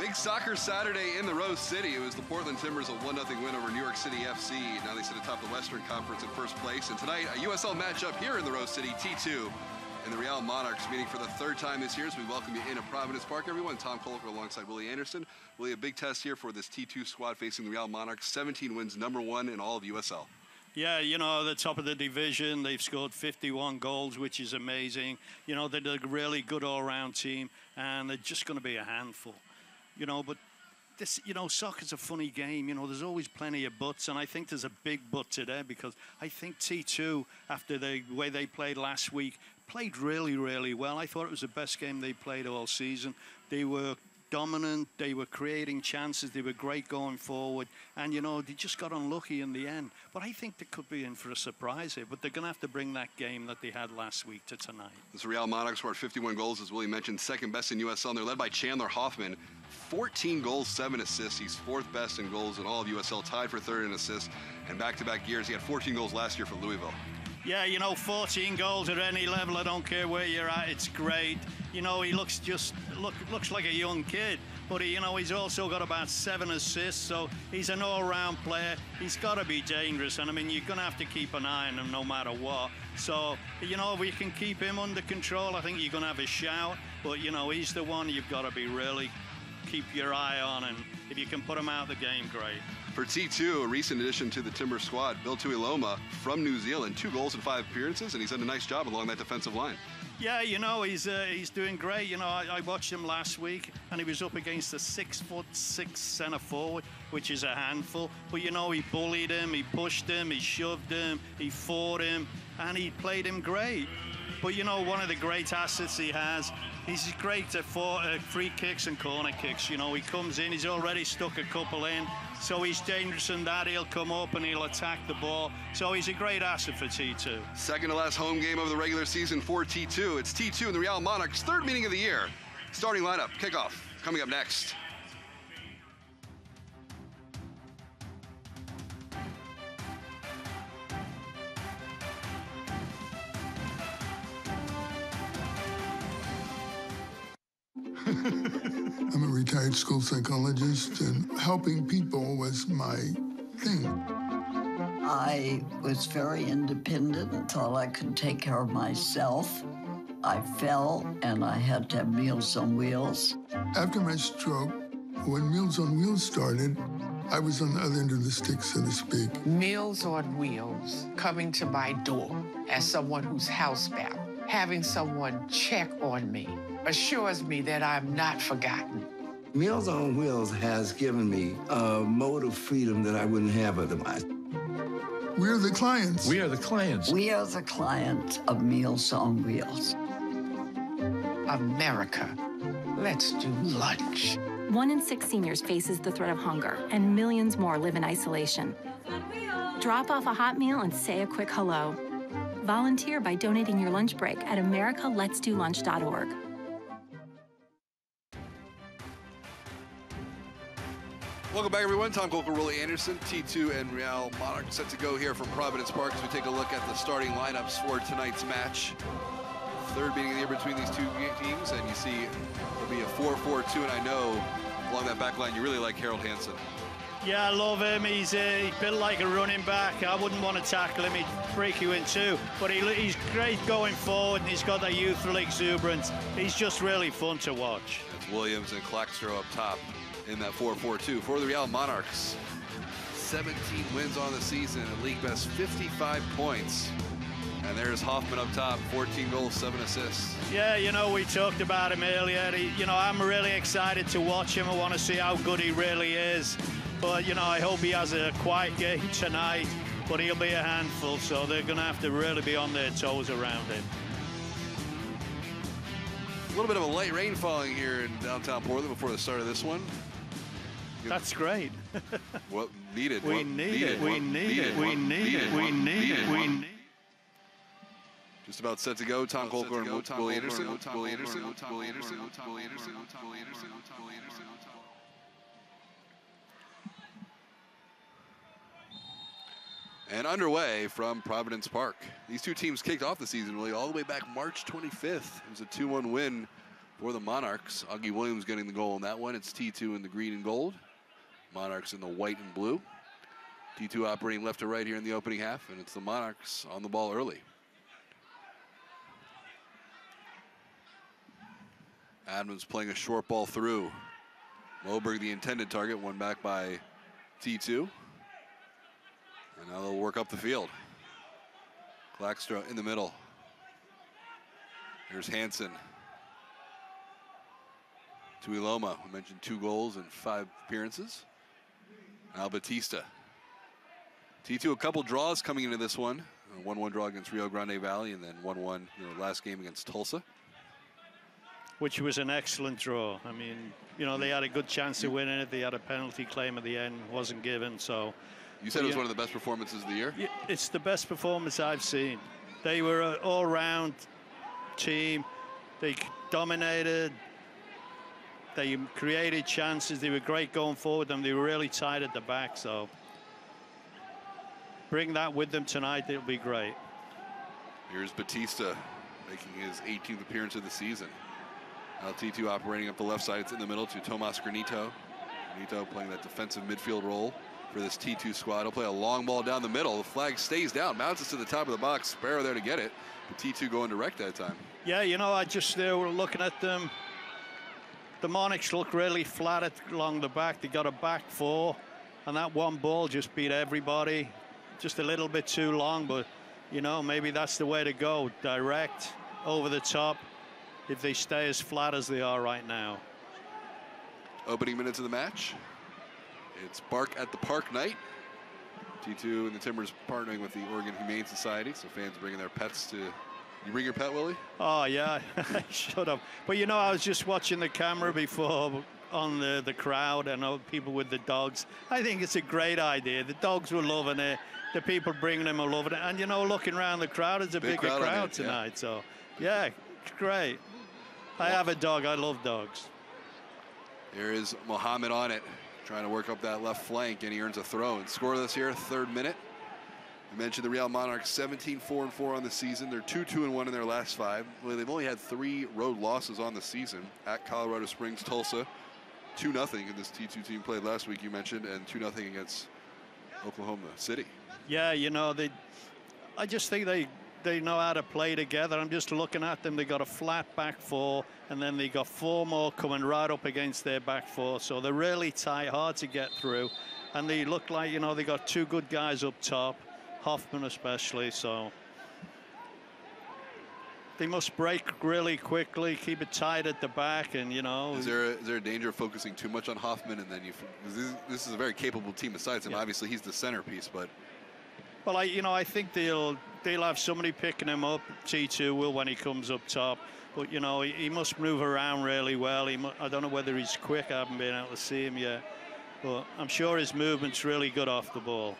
Big soccer Saturday in the Rose City. It was the Portland Timbers' a 1-0 win over New York City FC. Now they sit atop the Western Conference in first place. And tonight, a USL matchup here in the Rose City, T2 and the Real Monarchs meeting for the third time this year as we welcome you into Providence Park, everyone. Tom Colker alongside Willie Anderson. Willie, a big test here for this T2 squad facing the Real Monarchs. 17 wins, #1 in all of USL. Yeah, you know, the top of the division, they've scored 51 goals, which is amazing. You know, they're a really good all-round team, and they're just going to be a handful. You know, but this, you know, soccer's a funny game. You know, there's always plenty of buts, and I think there's a big but today because I think T2, after the way they played last week, played really, really well. I thought it was the best game they played all season. They were dominant, they were creating chances, they were great going forward, and you know, they just got unlucky in the end. But I think they could be in for a surprise here, but they're going to have to bring that game that they had last week to tonight. This Real Monarchs scored 51 goals, as Willie mentioned, second best in USL, and they're led by Chandler Hoffman. 14 goals, 7 assists. He's fourth best in goals in all of USL, tied for third in assists, and back-to-back years. He had 14 goals last year for Louisville. Yeah, you know, 14 goals at any level, I don't care where you're at, it's great. You know, he looks like a young kid, but you know, he's also got about 7 assists, so he's an all-round player. He's got to be dangerous, and I mean, you're going to have to keep an eye on him no matter what. So, you know, if we can keep him under control, I think you're going to have a shout, but you know, he's the one you've got to be really keep your eye on, and if you can put him out of the game, great. For T2, a recent addition to the Timber squad, Bill Tuiloma from New Zealand, 2 goals in 5 appearances, and he's done a nice job along that defensive line. Yeah, you know, he's doing great. You know, I watched him last week, and he was up against a 6'6" centre forward, which is a handful. But you know, he bullied him, he pushed him, he shoved him, he fought him, and he played him great. But you know, one of the great assets he has, he's great at free kicks and corner kicks. You know, he comes in, he's already stuck a couple in, so he's dangerous in that. He'll come up and he'll attack the ball. So he's a great asset for T2. Second to last home game of the regular season for T2. It's T2 and the Real Monarchs' third meeting of the year. Starting lineup, kickoff, coming up next. I'm a retired school psychologist, and helping people was my thing. I was very independent and thought I could take care of myself. I fell, and I had to have Meals on Wheels. After my stroke, when Meals on Wheels started, I was on the other end of the stick, so to speak. Meals on Wheels coming to my door as someone who's housebound, having someone check on me, assures me that I'm not forgotten. Meals on Wheels has given me a mode of freedom that I wouldn't have otherwise. We're the clients. We are the clients. We are the clients of Meals on Wheels. America, let's do lunch. 1 in 6 seniors faces the threat of hunger, and millions more live in isolation. Drop off a hot meal and say a quick hello. Volunteer by donating your lunch break at americaletsdolunch.org. Welcome back, everyone. Tom Colker, Willie Anderson, T2 and Real Monarchs set to go here from Providence Park as we take a look at the starting lineups for tonight's match. Third meeting of the year between these two teams, and you see there'll be a 4-4-2, and I know along that back line you really like Harold Hansen. Yeah, I love him. He's built like a running back. I wouldn't want to tackle him. He'd break you in two. But he's great going forward, and he's got that youthful exuberance. He's just really fun to watch. It's Williams and Claxtro up top in that 4-4-2 for the Real Monarchs. 17 wins on the season, a league best 55 points. And there's Hoffman up top, 14 goals, 7 assists. Yeah, you know, we talked about him earlier. You know, I'm really excited to watch him. I want to see how good he really is. But, you know, I hope he has a quiet game tonight, but he'll be a handful, so they're going to have to really be on their toes around him. A little bit of a light rain falling here in downtown Portland before the start of this one. That's great. What needed? We need it. Just about set to go. Tom Colker and Willie Anderson. And underway from Providence Park. These two teams kicked off the season really all the way back March 25th. It was a 2-1 win For the Monarchs, Augie Williams getting the goal in that one. It's T2 in the green and gold. Monarchs in the white and blue. T2 operating left to right here in the opening half, and it's the Monarchs on the ball early. Adams playing a short ball through. Moberg, the intended target, won back by T2. And now they'll work up the field. Clackstra in the middle. Here's Hansen. Tuiloma, we mentioned 2 goals and 5 appearances. Now Batista. T2, a couple draws coming into this one. A 1-1 draw against Rio Grande Valley, and then 1-1 last game against Tulsa. Which was an excellent draw. I mean, they had a good chance of winning it. They had a penalty claim at the end, wasn't given, so. You said it was one of the best performances of the year? It's the best performance I've seen. They were an all-round team. They dominated. They created chances. They were great going forward, and they were really tight at the back. So bring that with them tonight. It'll be great. Here's Batista making his 18th appearance of the season. Now T2 operating up the left side. It's in the middle to Tomas Granito. Granito playing that defensive midfield role for this T2 squad. He'll play a long ball down the middle. The flag stays down, bounces to the top of the box. Sparrow there to get it. But T2 going direct that time. Yeah, I just were looking at them. The Monarchs look really flat along the back. They got a back 4, and that one ball just beat everybody. Just a little bit too long, but maybe that's the way to go. Direct, over the top, if they stay as flat as they are right now. Opening minutes of the match. It's Bark at the Park night. T2 and the Timbers partnering with the Oregon Humane Society, so fans bringing their pets to. You bring your pet, Willie? Oh, yeah, I should have. But I was just watching the camera before on the crowd and people with the dogs. I think it's a great idea. The dogs were loving it. The people bringing them are loving it. And, looking around the crowd, it's a bigger crowd tonight. Yeah. So, yeah, it's great. I have a dog. I love dogs. There is Mohammed on it, trying to work up that left flank, and he earns a throw. And scoreless here, 3rd minute. I mentioned the Real Monarchs 17-4-4 on the season. They're 2-2-1 in their last 5. Well, they've only had 3 road losses on the season. At Colorado Springs, Tulsa, 2-0 in this T2 team played last week, you mentioned, and 2-0 against Oklahoma City. Yeah, I just think they know how to play together. I'm just looking at them. They got a flat back 4, and then they got 4 more coming right up against their back 4. So they're really tight, hard to get through. And they look like, they got 2 good guys up top. Hoffman especially, so they must break really quickly, keep it tight at the back, and Is there a danger of focusing too much on Hoffman, and then this is a very capable team besides him. Yeah. Obviously, he's the centerpiece, but. Well, I think they'll have somebody picking him up. T2 will when he comes up top, but he must move around really well. I don't know whether he's quick. I haven't been able to see him yet, but I'm sure his movement's really good off the ball.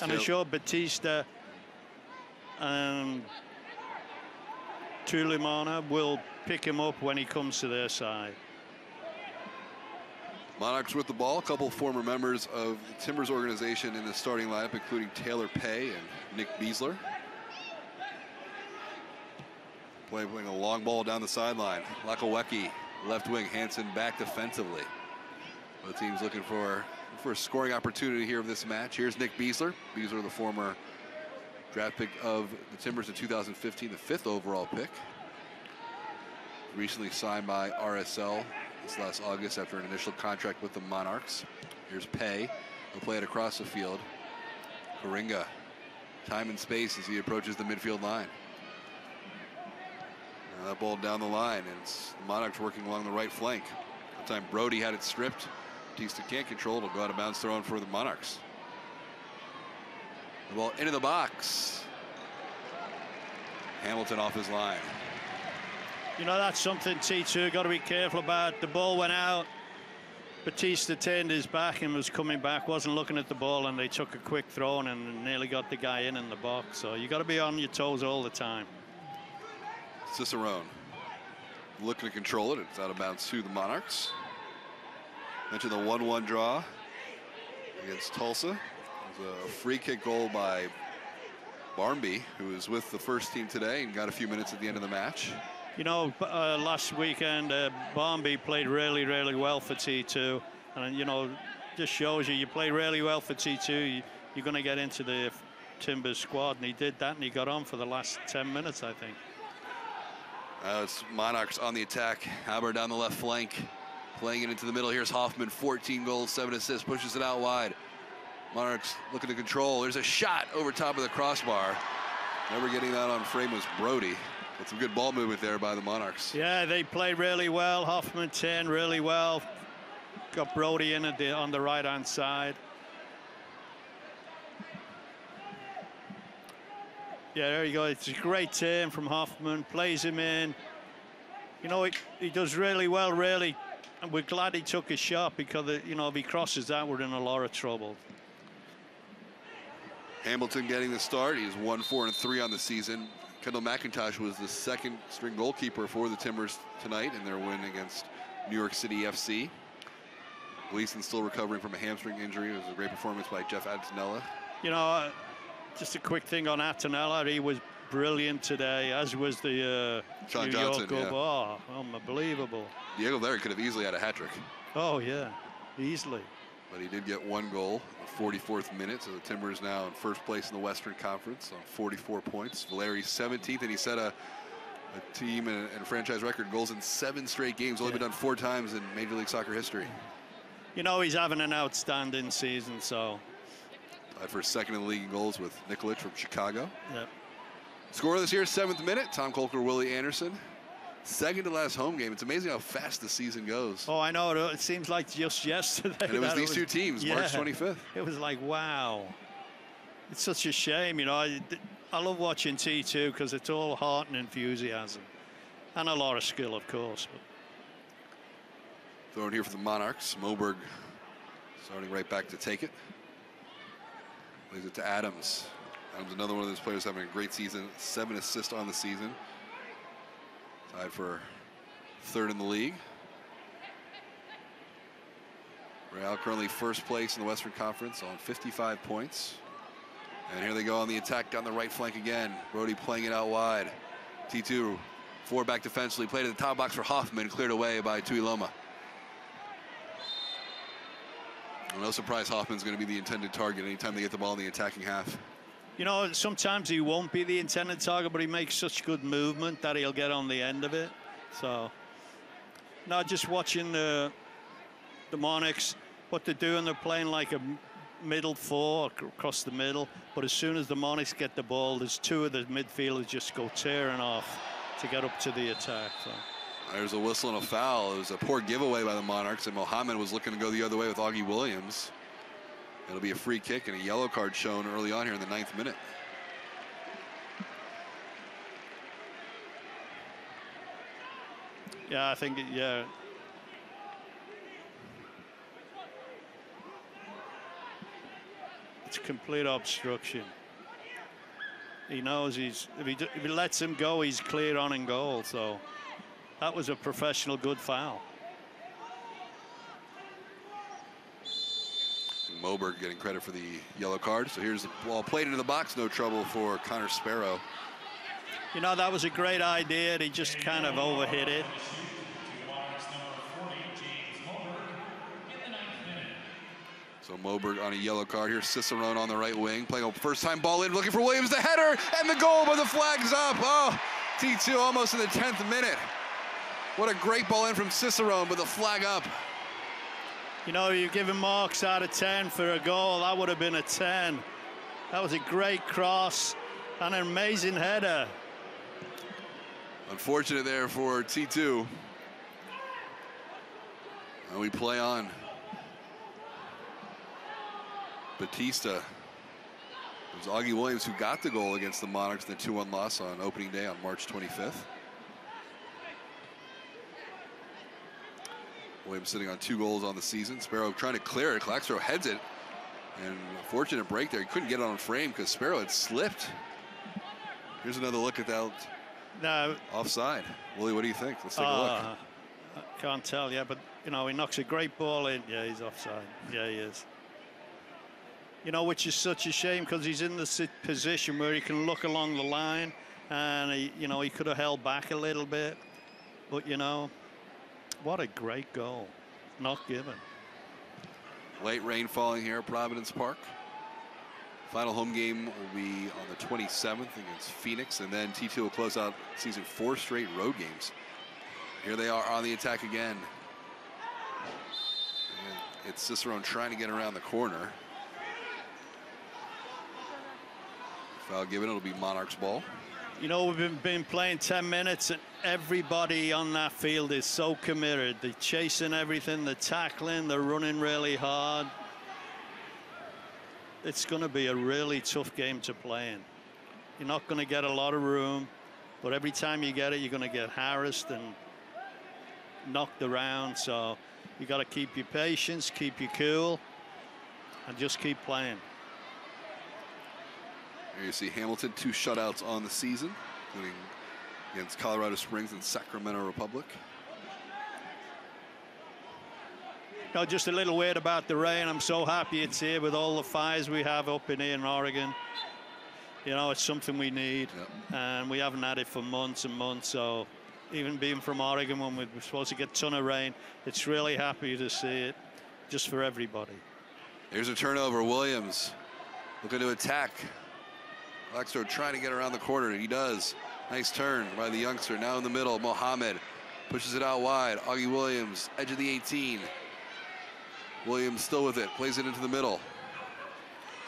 And I'm sure Batista and Tuilimana will pick him up when he comes to their side. Monarchs with the ball. A couple former members of the Timbers organization in the starting lineup, including Taylor Pay and Nick Beasler. Playing a long ball down the sideline. Lakawecki, left wing. Hansen back defensively. Both teams looking for a scoring opportunity here of this match. Here's Nick Beasler. Beasler, the former draft pick of the Timbers in 2015, the 5th overall pick. Recently signed by RSL this last August after an initial contract with the Monarchs. Here's Pay. He'll play it across the field. Coringa, time and space as he approaches the midfield line. Now that ball down the line, and it's the Monarchs working along the right flank. That time Brody had it stripped. Batista can't control it. It'll go out of bounds, thrown for the Monarchs. The ball into the box. Hamilton off his line. That's something T2 got to be careful about. The ball went out. Batista turned his back and was coming back, wasn't looking at the ball, and they took a quick throw and nearly got the guy in the box. So you got to be on your toes all the time. Cicerone looking to control it. It's out of bounds to the Monarchs. Mentioned the 1-1 draw against Tulsa. It was a free kick goal by Barnby, who was with the first team today and got a few minutes at the end of the match. You know, last weekend, Barnby played really, really well for T2. And, you know, just shows you play really well for T2, you're going to get into the Timbers squad. And he did that, and he got on for the last 10 minutes, I think. It's Monarchs on the attack. Haber down the left flank, playing it into the middle. Here's Hoffman, 14 goals, 7 assists, pushes it out wide. Monarchs looking to control. There's a shot over top of the crossbar. Never getting that on frame was Brody. But some good ball movement there by the Monarchs. Yeah, they played really well. Hoffman 10 really well. Got Brody in on the right-hand side. Yeah, there you go. It's a great turn from Hoffman. Plays him in. You know, he does really well, really. And we're glad he took a shot because, you know, if he crosses that, we're in a lot of trouble. Hamilton getting the start. He's 1-4-3 on the season. Kendall McIntosh was the second string goalkeeper for the Timbers tonight in their win against New York City FC. Gleason still recovering from a hamstring injury. It was a great performance by Jeff Antonella. You know, just a quick thing on Antonella. He was brilliant today, as was the Sean New Johnson. York. Yeah. Oh, unbelievable. Diego Larry could have easily had a hat-trick. Oh, yeah, easily. But he did get one goal in the 44th minute, so the Timbers now in first place in the Western Conference on 44 points. Valeri's 17th, and he set a team and a franchise record, goals in 7 straight games, only been done 4 times in Major League Soccer history. You know, he's having an outstanding season, so. Tied for second in the league in goals with Nikolic from Chicago. Yep. Scorer this year, 7th minute, Tom Kolker, Willie Anderson. Second to last home game. It's amazing how fast the season goes. Oh, I know. It seems like just yesterday. And it was these two teams, yeah. March 25th. It was like, wow. It's such a shame, you know. I love watching T2 because it's all heart and enthusiasm. And a lot of skill, of course. But. Thrown here for the Monarchs. Moberg starting right back to take it. Plays it to Adams. Adams, another one of those players having a great season. 7 assists on the season. Tied for 3rd in the league. Real currently first place in the Western Conference on 55 points. And here they go on the attack down the right flank again. Brody playing it out wide. T2, 4 back defensively. Played at the top box for Hoffman, cleared away by Tuiloma. No surprise Hoffman's going to be the intended target anytime they get the ball in the attacking half. You know, sometimes he won't be the intended target, but he makes such good movement that he'll get on the end of it. So, now just watching the Monarchs, what they're doing, they're playing like a middle 4 across the middle. But as soon as the Monarchs get the ball, there's 2 of the midfielders just go tearing off to get up to the attack. So. There's a whistle and a foul. It was a poor giveaway by the Monarchs, and Mohammed was looking to go the other way with Augie Williams. It'll be a free kick and a yellow card shown early on here in the 9th minute. Yeah, I think, yeah. It's complete obstruction. He knows if he lets him go, he's clear on in goal. So that was a professional good foul. Moberg getting credit for the yellow card. So here's the ball played into the box. No trouble for Connor Sparrow. You know, that was a great idea. He just kind of overhit it. So Moberg on a yellow card here. Cicerone on the right wing. Playing a first time ball in. Looking for Williams. The header and the goal, but the flag's up. Oh, T2 almost in the 10th minute. What a great ball in from Cicerone, but the flag up. You know, you're giving marks out of 10 for a goal. That would have been a 10. That was a great cross and an amazing header. Unfortunate there for T2. And we play on. Batista. It was Augie Williams who got the goal against the Monarchs in the 2-1 loss on opening day on March 25th. Williams sitting on 2 goals on the season. Sparrow trying to clear it. Claxrow heads it. And a fortunate break there. He couldn't get it on frame because Sparrow had slipped. Here's another look at that. No. Offside. Willie, what do you think? Let's take a look. I can't tell, yeah, but, you know, he knocks a great ball in. Yeah, he's offside. Yeah, he is. You know, which is such a shame because he's in the position where he can look along the line and, he, you know, he could have held back a little bit. But, you know, what a great goal. Not given. Late rain falling here at Providence Park. Final home game will be on the 27th against Phoenix, and then T2 will close out season 4 straight road games. Here they are on the attack again. And it's Cicerone trying to get around the corner. Foul given, it'll be Monarchs ball. You know, we've been playing 10 minutes, and everybody on that field is so committed. They're chasing everything, they're tackling, they're running really hard. It's going to be a really tough game to play in. You're not going to get a lot of room, but every time you get it, you're going to get harassed and knocked around. So you got to keep your patience, keep your cool, and just keep playing. Here you see Hamilton, 2 shutouts on the season, including against Colorado Springs and Sacramento Republic. No, just a little weird about the rain. I'm so happy it's here with all the fires we have up in here in Oregon. You know, it's something we need, and we haven't had it for months and months. So even being from Oregon when we're supposed to get a ton of rain, it's really happy to see it just for everybody. Here's a turnover. Williams looking to attack. Lexter trying to get around the corner. He does. Nice turn by the youngster. Now in the middle, Mohammed pushes it out wide. Augie Williams, edge of the 18. Williams still with it, plays it into the middle.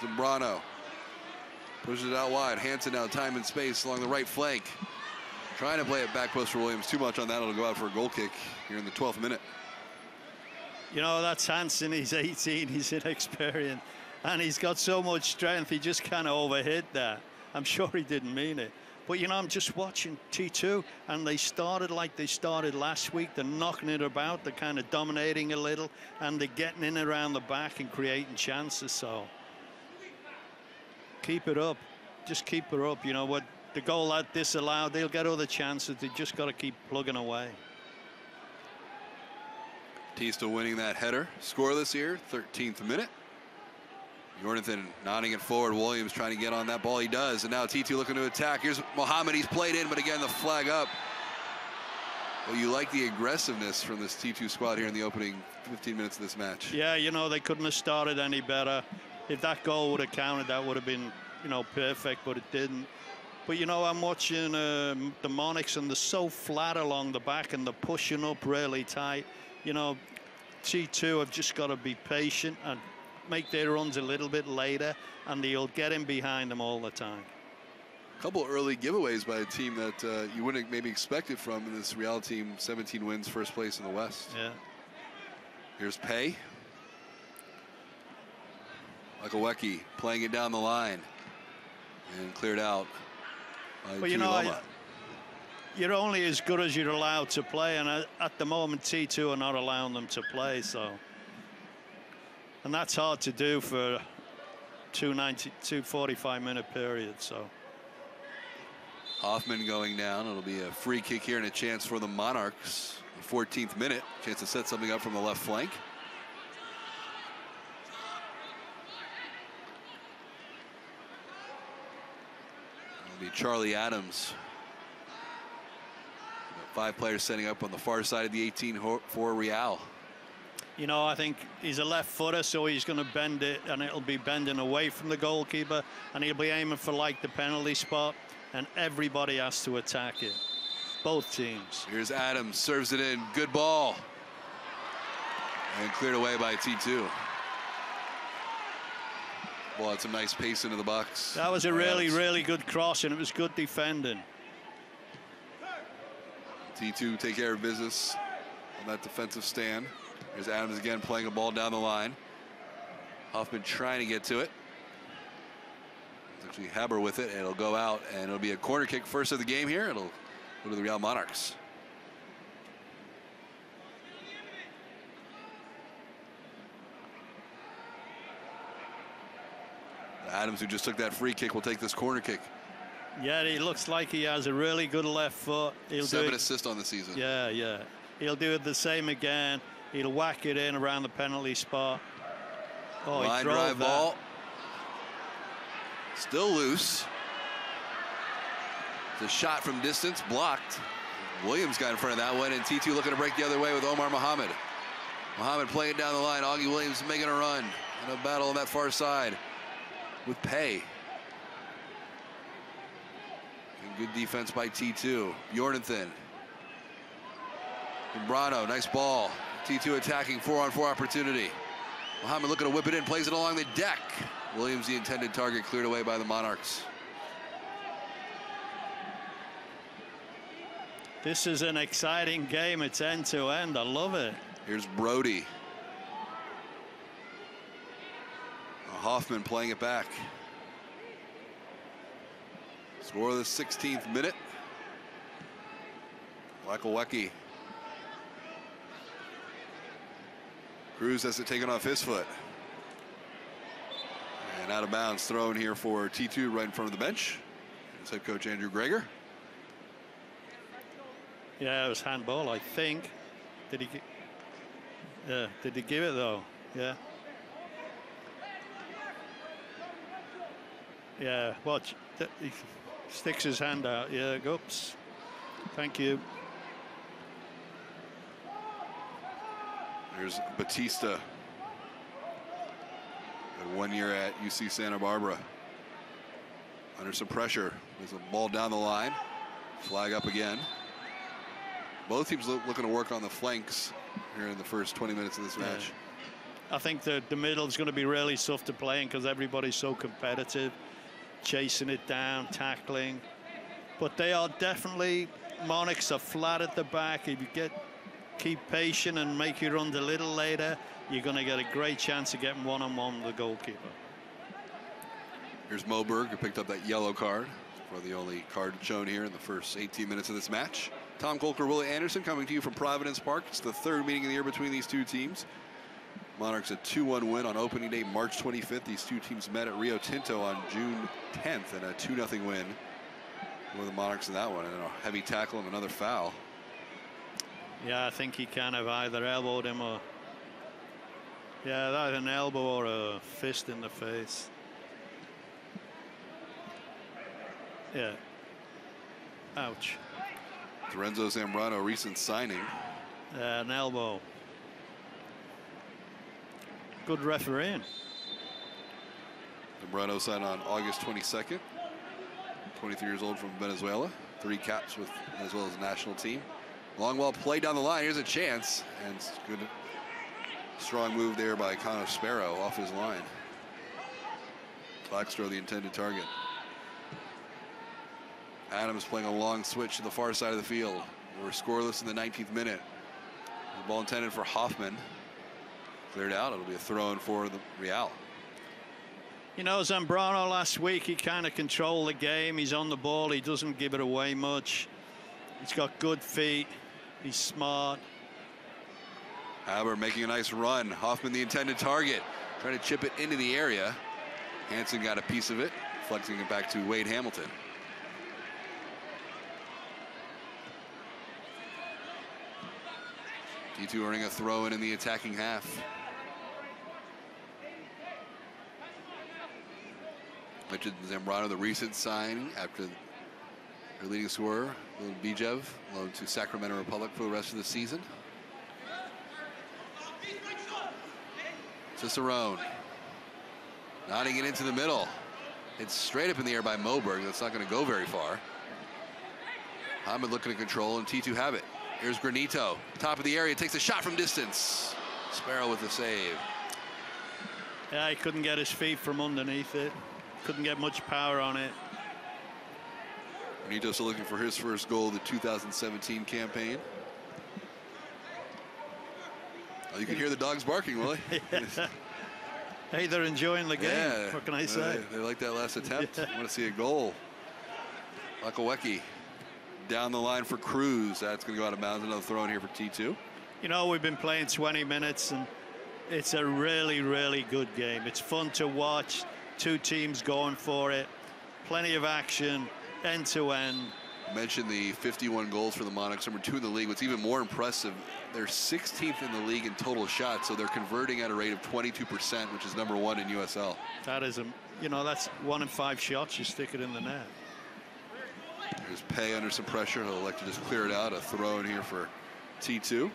Zambrano pushes it out wide. Hansen now time and space along the right flank. Trying to play it back post for Williams. Too much on that. It'll go out for a goal kick here in the 12th minute. You know, that's Hansen. He's 18. He's inexperienced. And he's got so much strength. He just kind of overhit that. I'm sure he didn't mean it. But, you know, I'm just watching T2, and they started like they started last week. They're knocking it about. They're kind of dominating a little, and they're getting in around the back and creating chances. So keep it up. Just keep it up. You know what? The goal that disallowed, they'll get other chances. They just got to keep plugging away. T still winning that header. Scoreless here, 13th minute. Jordan nodding it forward. Williams trying to get on that ball. He does. And now T2 looking to attack. Here's Mohammed. He's played in, but again, the flag up. Well, you like the aggressiveness from this T2 squad here in the opening 15 minutes of this match. Yeah, you know, they couldn't have started any better. If that goal would have counted, that would have been, you know, perfect, but it didn't. But, you know, I'm watching the Monarchs, and they're so flat along the back, and they're pushing up really tight. You know, T2 have just got to be patient and make their runs a little bit later, and they'll get in behind them all the time. A couple early giveaways by a team that you wouldn't maybe expect it from in this Real team. 17 wins, first place in the West. Yeah. Here's Pay. Makawecki playing it down the line and cleared out by Well, you know, you're only as good as you're allowed to play, and at the moment T2 are not allowing them to play, so. And that's hard to do for 2 45-minute periods. So Hoffman going down. It'll be a free kick here and a chance for the Monarchs. The 14th minute, chance to set something up from the left flank. It'll be Charlie Adams. 5 players setting up on the far side of the 18 for Real. You know, I think he's a left footer, so he's going to bend it, and it'll be bending away from the goalkeeper, and he'll be aiming for like the penalty spot, and everybody has to attack it. Both teams. Here's Adams, serves it in, good ball. And cleared away by T2. Well, it's a nice pace into the box. That was a really good cross, and it was good defending. T2 take care of business on that defensive stand. Here's Adams again playing a ball down the line. Hoffman trying to get to it. It's actually Haber with it, and it'll go out, and it'll be a corner kick first of the game here. It'll go to the Real Monarchs. Adams, who just took that free kick, will take this corner kick. Yeah, he looks like he has a really good left foot. He'll 7 assists on the season. Yeah. He'll do it the same again. He'll whack it in around the penalty spot. Oh, line drive ball. Still loose. It's a shot from distance, blocked. Williams got in front of that one, and T2 looking to break the other way with Omar Muhammad. Muhammad playing down the line. Augie Williams making a run. And a battle on that far side with Pay. And good defense by T2. Bjornathan. Brano, nice ball. T2 attacking, 4-on-4 opportunity. Muhammad looking to whip it in, plays it along the deck. Williams, the intended target, cleared away by the Monarchs. This is an exciting game. It's end to end. I love it. Here's Brody. Hoffman playing it back. Score of the 16th minute. Lakawecki. Cruz has it taken off his foot. And out of bounds thrown here for T2 right in front of the bench. It's head coach Andrew Greger. Yeah, it was handball, I think. Did he give it though? Yeah. Yeah, watch. He sticks his hand out. Yeah, oops. Thank you. There's Batista. Had 1 year at UC Santa Barbara. Under some pressure. There's a ball down the line. Flag up again. Both teams looking to work on the flanks here in the first 20 minutes of this match. I think the middle is going to be really tough to play in because everybody's so competitive, chasing it down, tackling. But they are definitely, Monarchs are flat at the back. If you keep patient and make your runs a little later, you're going to get a great chance of getting one-on-one with the goalkeeper. Here's Moberg, who picked up that yellow card for the only card shown here in the first 18 minutes of this match. Tom Kolker, Willie Anderson coming to you from Providence Park. It's the third meeting of the year between these two teams. Monarchs a 2-1 win on opening day, March 25th. These two teams met at Rio Tinto on June 10th and a 2-0 win for the Monarchs in that one. And a heavy tackle and another foul. Yeah, I think he kind of either elbowed him or... Yeah, that an elbow or a fist in the face. Yeah. Ouch. Lorenzo Zambrano, recent signing. An elbow. Good refereeing. Zambrano signed on August 22nd. 23 years old from Venezuela. 3 caps with Venezuela's national team. Long ball play down the line. Here's a chance. And good, strong move there by Connor Sparrow off his line. Blackstro, the intended target. Adams playing a long switch to the far side of the field. We're scoreless in the 19th minute. The ball intended for Hoffman. Cleared out. It'll be a throw in for the Real. You know, Zambrano last week, he kind of controlled the game. He's on the ball. He doesn't give it away much. He's got good feet. He's smart. Haber making a nice run. Hoffman, the intended target. Trying to chip it into the area. Hansen got a piece of it. Flexing it back to Wade Hamilton. T2 earning a throw in the attacking half. Mentioned Zambrano, the recent signing after their leading scorer, Lil Bijev, loaned to Sacramento Republic for the rest of the season. Cicerone. Nodding it into the middle. It's straight up in the air by Moberg. That's not going to go very far. Hamid looking to control, and T2 have it. Here's Granito, top of the area, takes a shot from distance. Sparrow with the save. Yeah, he couldn't get his feet from underneath it. Couldn't get much power on it. Granito's looking for his first goal of the 2017 campaign. Oh, you can hear the dogs barking, Willie. Hey, they're enjoying the game. Yeah, what can I say? They like that last attempt. Yeah. I want to see a goal. Lakawecki down the line for Cruz. That's going to go out of bounds. Another throw in here for T2. You know, we've been playing 20 minutes, and it's a really, really good game. It's fun to watch. Two teams going for it. Plenty of action, end to end. I mentioned the 51 goals for the Monarchs, number 2 in the league. What's even more impressive, they're 16th in the league in total shots, so they're converting at a rate of 22%, which is number 1 in USL. That is, you know, that's 1 in 5 shots, you stick it in the net. There's Pay under some pressure. He'll elect to just clear it out. A throw in here for T2.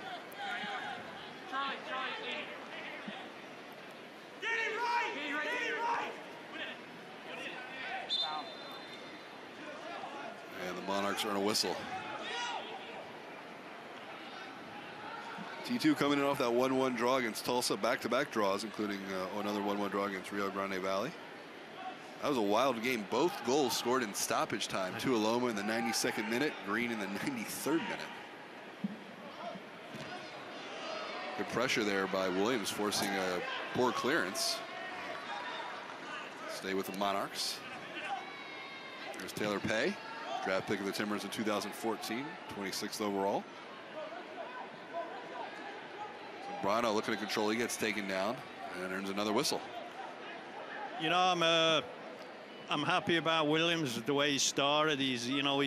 And the Monarchs earn a whistle. T2 coming in off that 1-1 draw against Tulsa, back-to-back draws, including another 1-1 draw against Rio Grande Valley. That was a wild game. Both goals scored in stoppage time. Tuoloma in the 92nd minute, Green in the 93rd minute. Good pressure there by Williams, forcing a poor clearance. Stay with the Monarchs. There's Taylor Pay, draft pick of the Timbers in 2014, 26th overall. Brano looking to control. He gets taken down and earns another whistle. You know, I'm happy about Williams, the way he started. He's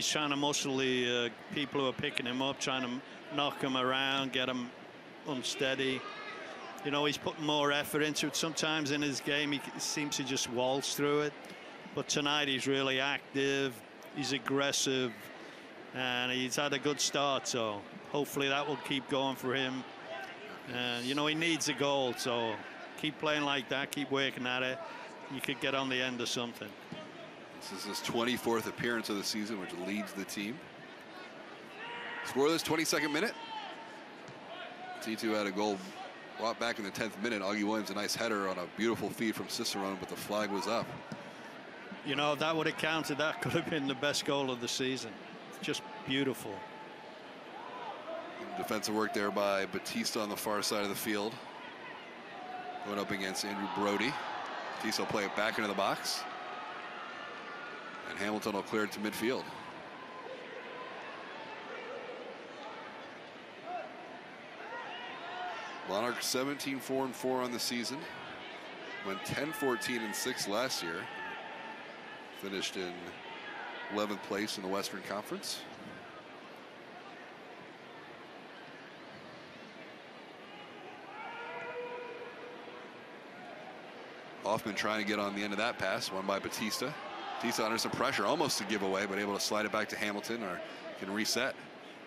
trying to muscle the people who are picking him up, trying to knock him around, get him unsteady. You know, he's putting more effort into it. Sometimes in his game, he seems to just waltz through it. But tonight, he's really active. He's aggressive. And he's had a good start. So hopefully that will keep going for him. And, you know, he needs a goal. So keep playing like that. Keep working at it. You could get on the end of something. This is his 24th appearance of the season, which leads the team. Scoreless, 22nd minute. T2 had a goal brought back in the 10th minute. Augie Williams, a nice header on a beautiful feed from Cicerone, but the flag was up. You know, that would have counted. That could have been the best goal of the season. Just beautiful. Defensive work there by Batista on the far side of the field. Going up against Andrew Brody. Batista will play it back into the box. And Hamilton will clear it to midfield. Monarchs 17-4-4 on the season. Went 10-14-6 last year. Finished in 11th place in the Western Conference. Hoffman trying to get on the end of that pass, won by Batista. Batista under some pressure, almost a giveaway, but able to slide it back to Hamilton, or can reset.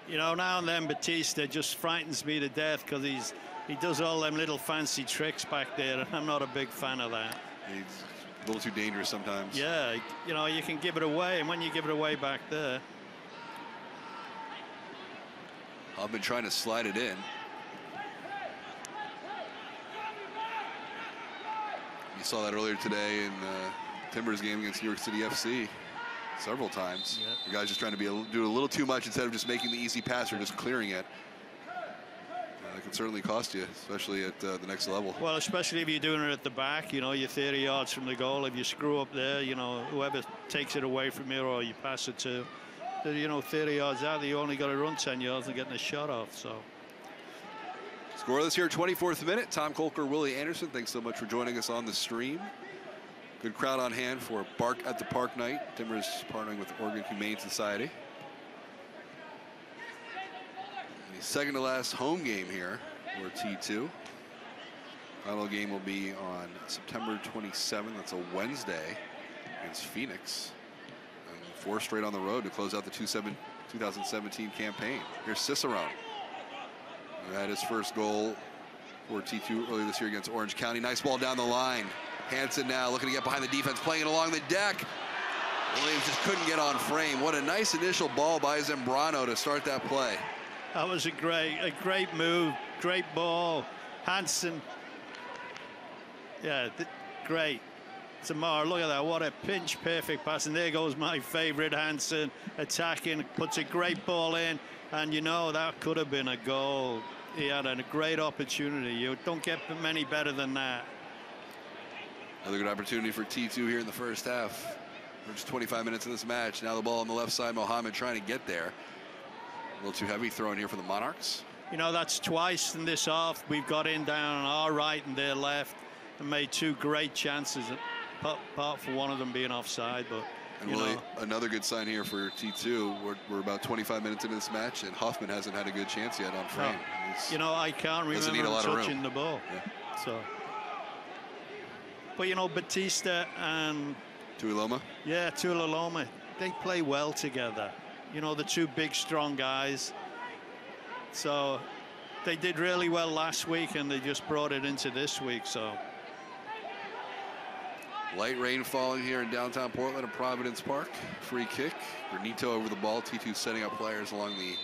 You know, now and then Batista just frightens me to death because he does all them little fancy tricks back there, and I'm not a big fan of that. He's a little too dangerous sometimes. Yeah, you know, you can give it away, and when you give it away back there. Hoffman trying to slide it in. You saw that earlier today in the Timbers game against New York City FC several times. Yeah. The guys just trying to do a little too much instead of just making the easy pass or just clearing it. It can certainly cost you, especially at the next level. Well, especially if you're doing it at the back, you know, you're 30 yards from the goal. If you screw up there, you know, whoever takes it away from you or you pass it to, you know, 30 yards out, you only got to run 10 yards and getting a shot off. So. Scoreless here, 24th minute. Tom Kolker, Willie Anderson, thanks so much for joining us on the stream. Good crowd on hand for Bark at the Park night. Timbers partnering with the Oregon Humane Society. The second to last home game here for T2. Final game will be on September 27th. That's a Wednesday against Phoenix. And 4 straight on the road to close out the 2017 campaign. Here's Cicerone, who had his first goal for T2 earlier this year against Orange County. Nice ball down the line. Hansen now looking to get behind the defense, playing it along the deck. Williams just couldn't get on frame. What a nice initial ball by Zambrano to start that play. That was a great move, great ball. Hansen, yeah, great. Tamar, look at that, what a pinch perfect pass. And there goes my favorite, Hansen, attacking, puts a great ball in. And you know, that could have been a goal. He had a great opportunity. You don't get many better than that. Another good opportunity for T2 here in the first half. We're just 25 minutes in this match. Now the ball on the left side, Mohammed trying to get there. A little too heavy throw in here for the Monarchs. You know, that's twice in this half. We've got in down on our right and their left and made 2 great chances, apart from one of them being offside. But and really, another good sign here for T2. We're about 25 minutes into this match, and Hoffman hasn't had a good chance yet on frame. No. You know, I can't remember him touching the ball. Yeah. So, but you know, Batista and Tuiloma. Yeah, Tuiloma. they play well together. You know, the two big, strong guys. So they did really well last week, and they just brought it into this week. So light rain falling here in downtown Portland at Providence Park. Free kick. Granito over the ball. T2 setting up players along the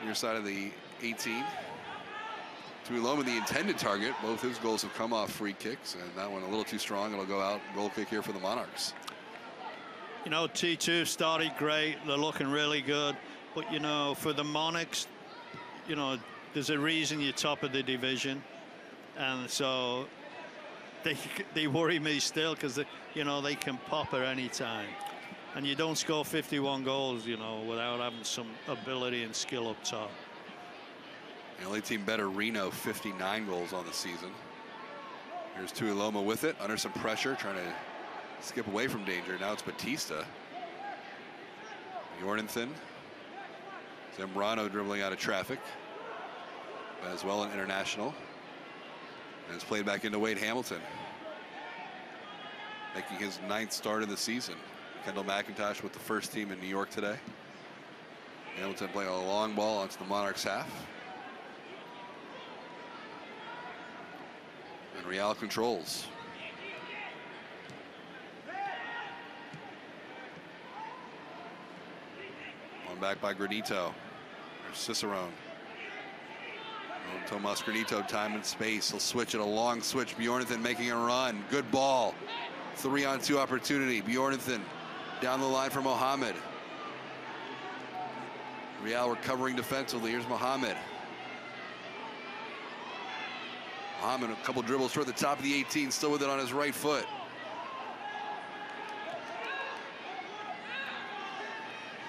near side of the 18. Tuiloma, the intended target. Both his goals have come off free kicks, and that one a little too strong. It'll go out. Goal kick here for the Monarchs. You know, T2 started great. They're looking really good. But, you know, for the Monarchs, you know, there's a reason you're top of the division. And so they worry me still because, you know, they can pop at any time. And you don't score 51 goals, you know, without having some ability and skill up top. The only team better, Reno, 59 goals on the season. Here's Tuiloma with it, under some pressure, trying to skip away from danger. Now it's Batista. Jornathan. Zambrano dribbling out of traffic. As well an international. And it's played back into Wade Hamilton. Making his 9th start of the season. Kendall McIntosh with the first team in New York today. Hamilton playing a long ball onto the Monarchs half. And Real controls. One back by Granito. There's Cicerone. Tomas Granito, time and space. He'll switch it, a long switch. Bjornathan making a run. Good ball. 3-on-2 opportunity. Bjornathan down the line for Mohammed. Real recovering defensively. Here's Mohammed. Mohammed, a couple dribbles toward the top of the 18, still with it on his right foot.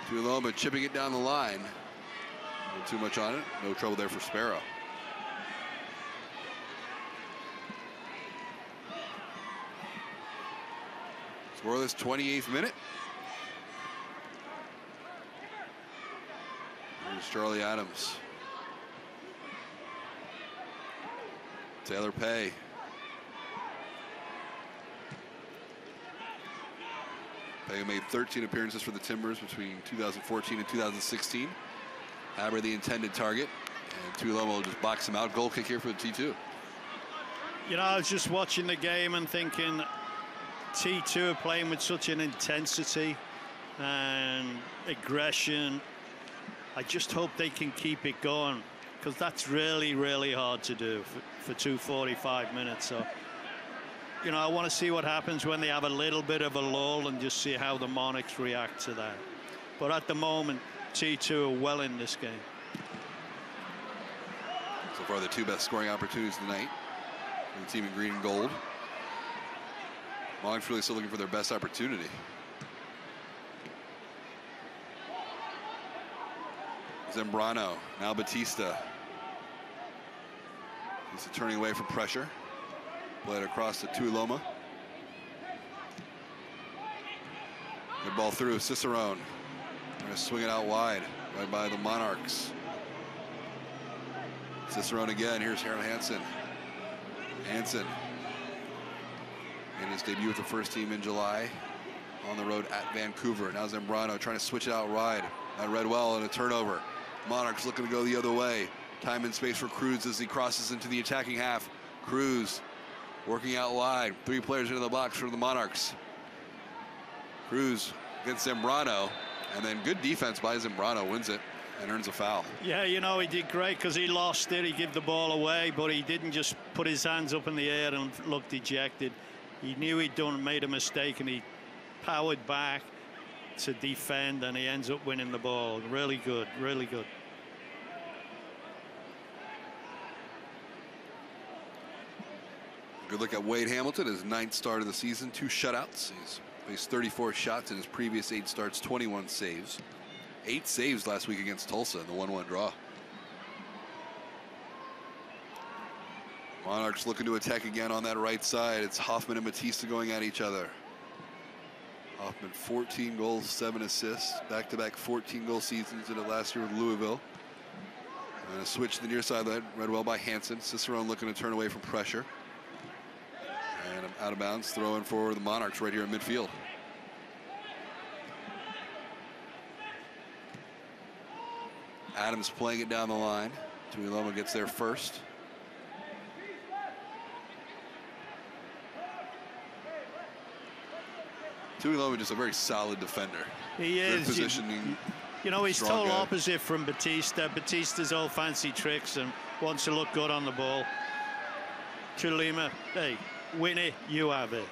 Tuiloma chipping it down the line. Not too much on it. No trouble there for Sparrow. Scoreless 28th minute. Here's Charlie Adams. Taylor Pay. Pay made 13 appearances for the Timbers between 2014 and 2016. Haber the intended target, and Tuiloma will just box him out. Goal kick here for the T2. You know, I was just watching the game and thinking T2 are playing with such an intensity and aggression. I just hope they can keep it going, because that's really, really hard to do for 245 minutes. So, you know, I want to see what happens when they have a little bit of a lull and just see how the Monarchs react to that. But at the moment, T2 are well in this game. So far, the two best scoring opportunities tonight for the team in green and gold. Monarchs really still looking for their best opportunity. Zambrano, now Batista. He's turning away from pressure. Played across to Tuiloma. Good ball through, Cicerone. Going to swing it out wide, right by the Monarchs. Cicerone again, here's Harold Hansen. Hansen in his debut with the first team in July on the road at Vancouver. Now Zambrano trying to switch it out wide. That read well, and a turnover. Monarchs looking to go the other way. Time and space for Cruz as he crosses into the attacking half. Cruz working out wide. 3 players into the box for the Monarchs. Cruz against Zambrano, and then good defense by Zambrano, wins it and earns a foul. Yeah, you know, he did great because he lost it. He gave the ball away, but he didn't just put his hands up in the air and look dejected. He knew he'd made a mistake, and he powered back to defend, and he ends up winning the ball. Really good, really good. Good look at Wade Hamilton, his 9th start of the season, 2 shutouts. He's faced 34 shots in his previous 8 starts, 21 saves. 8 saves last week against Tulsa in the 1-1 draw. Monarchs looking to attack again on that right side. It's Hoffman and Batista going at each other. Hoffman 14 goals, 7 assists, back-to-back 14-goal seasons. Did it last year with Louisville. And a switch to the near side, that read well by Hansen. Cicerone looking to turn away from pressure. And out of bounds, throw in for the Monarchs right here in midfield. Adams playing it down the line. Tuiloma gets there first. Tuiloma just a very solid defender. He is. Good positioning. You know, he's strong total guy. opposite from Batista. Batista's all fancy tricks and wants to look good on the ball. Tuiloma, hey, win it, you have it.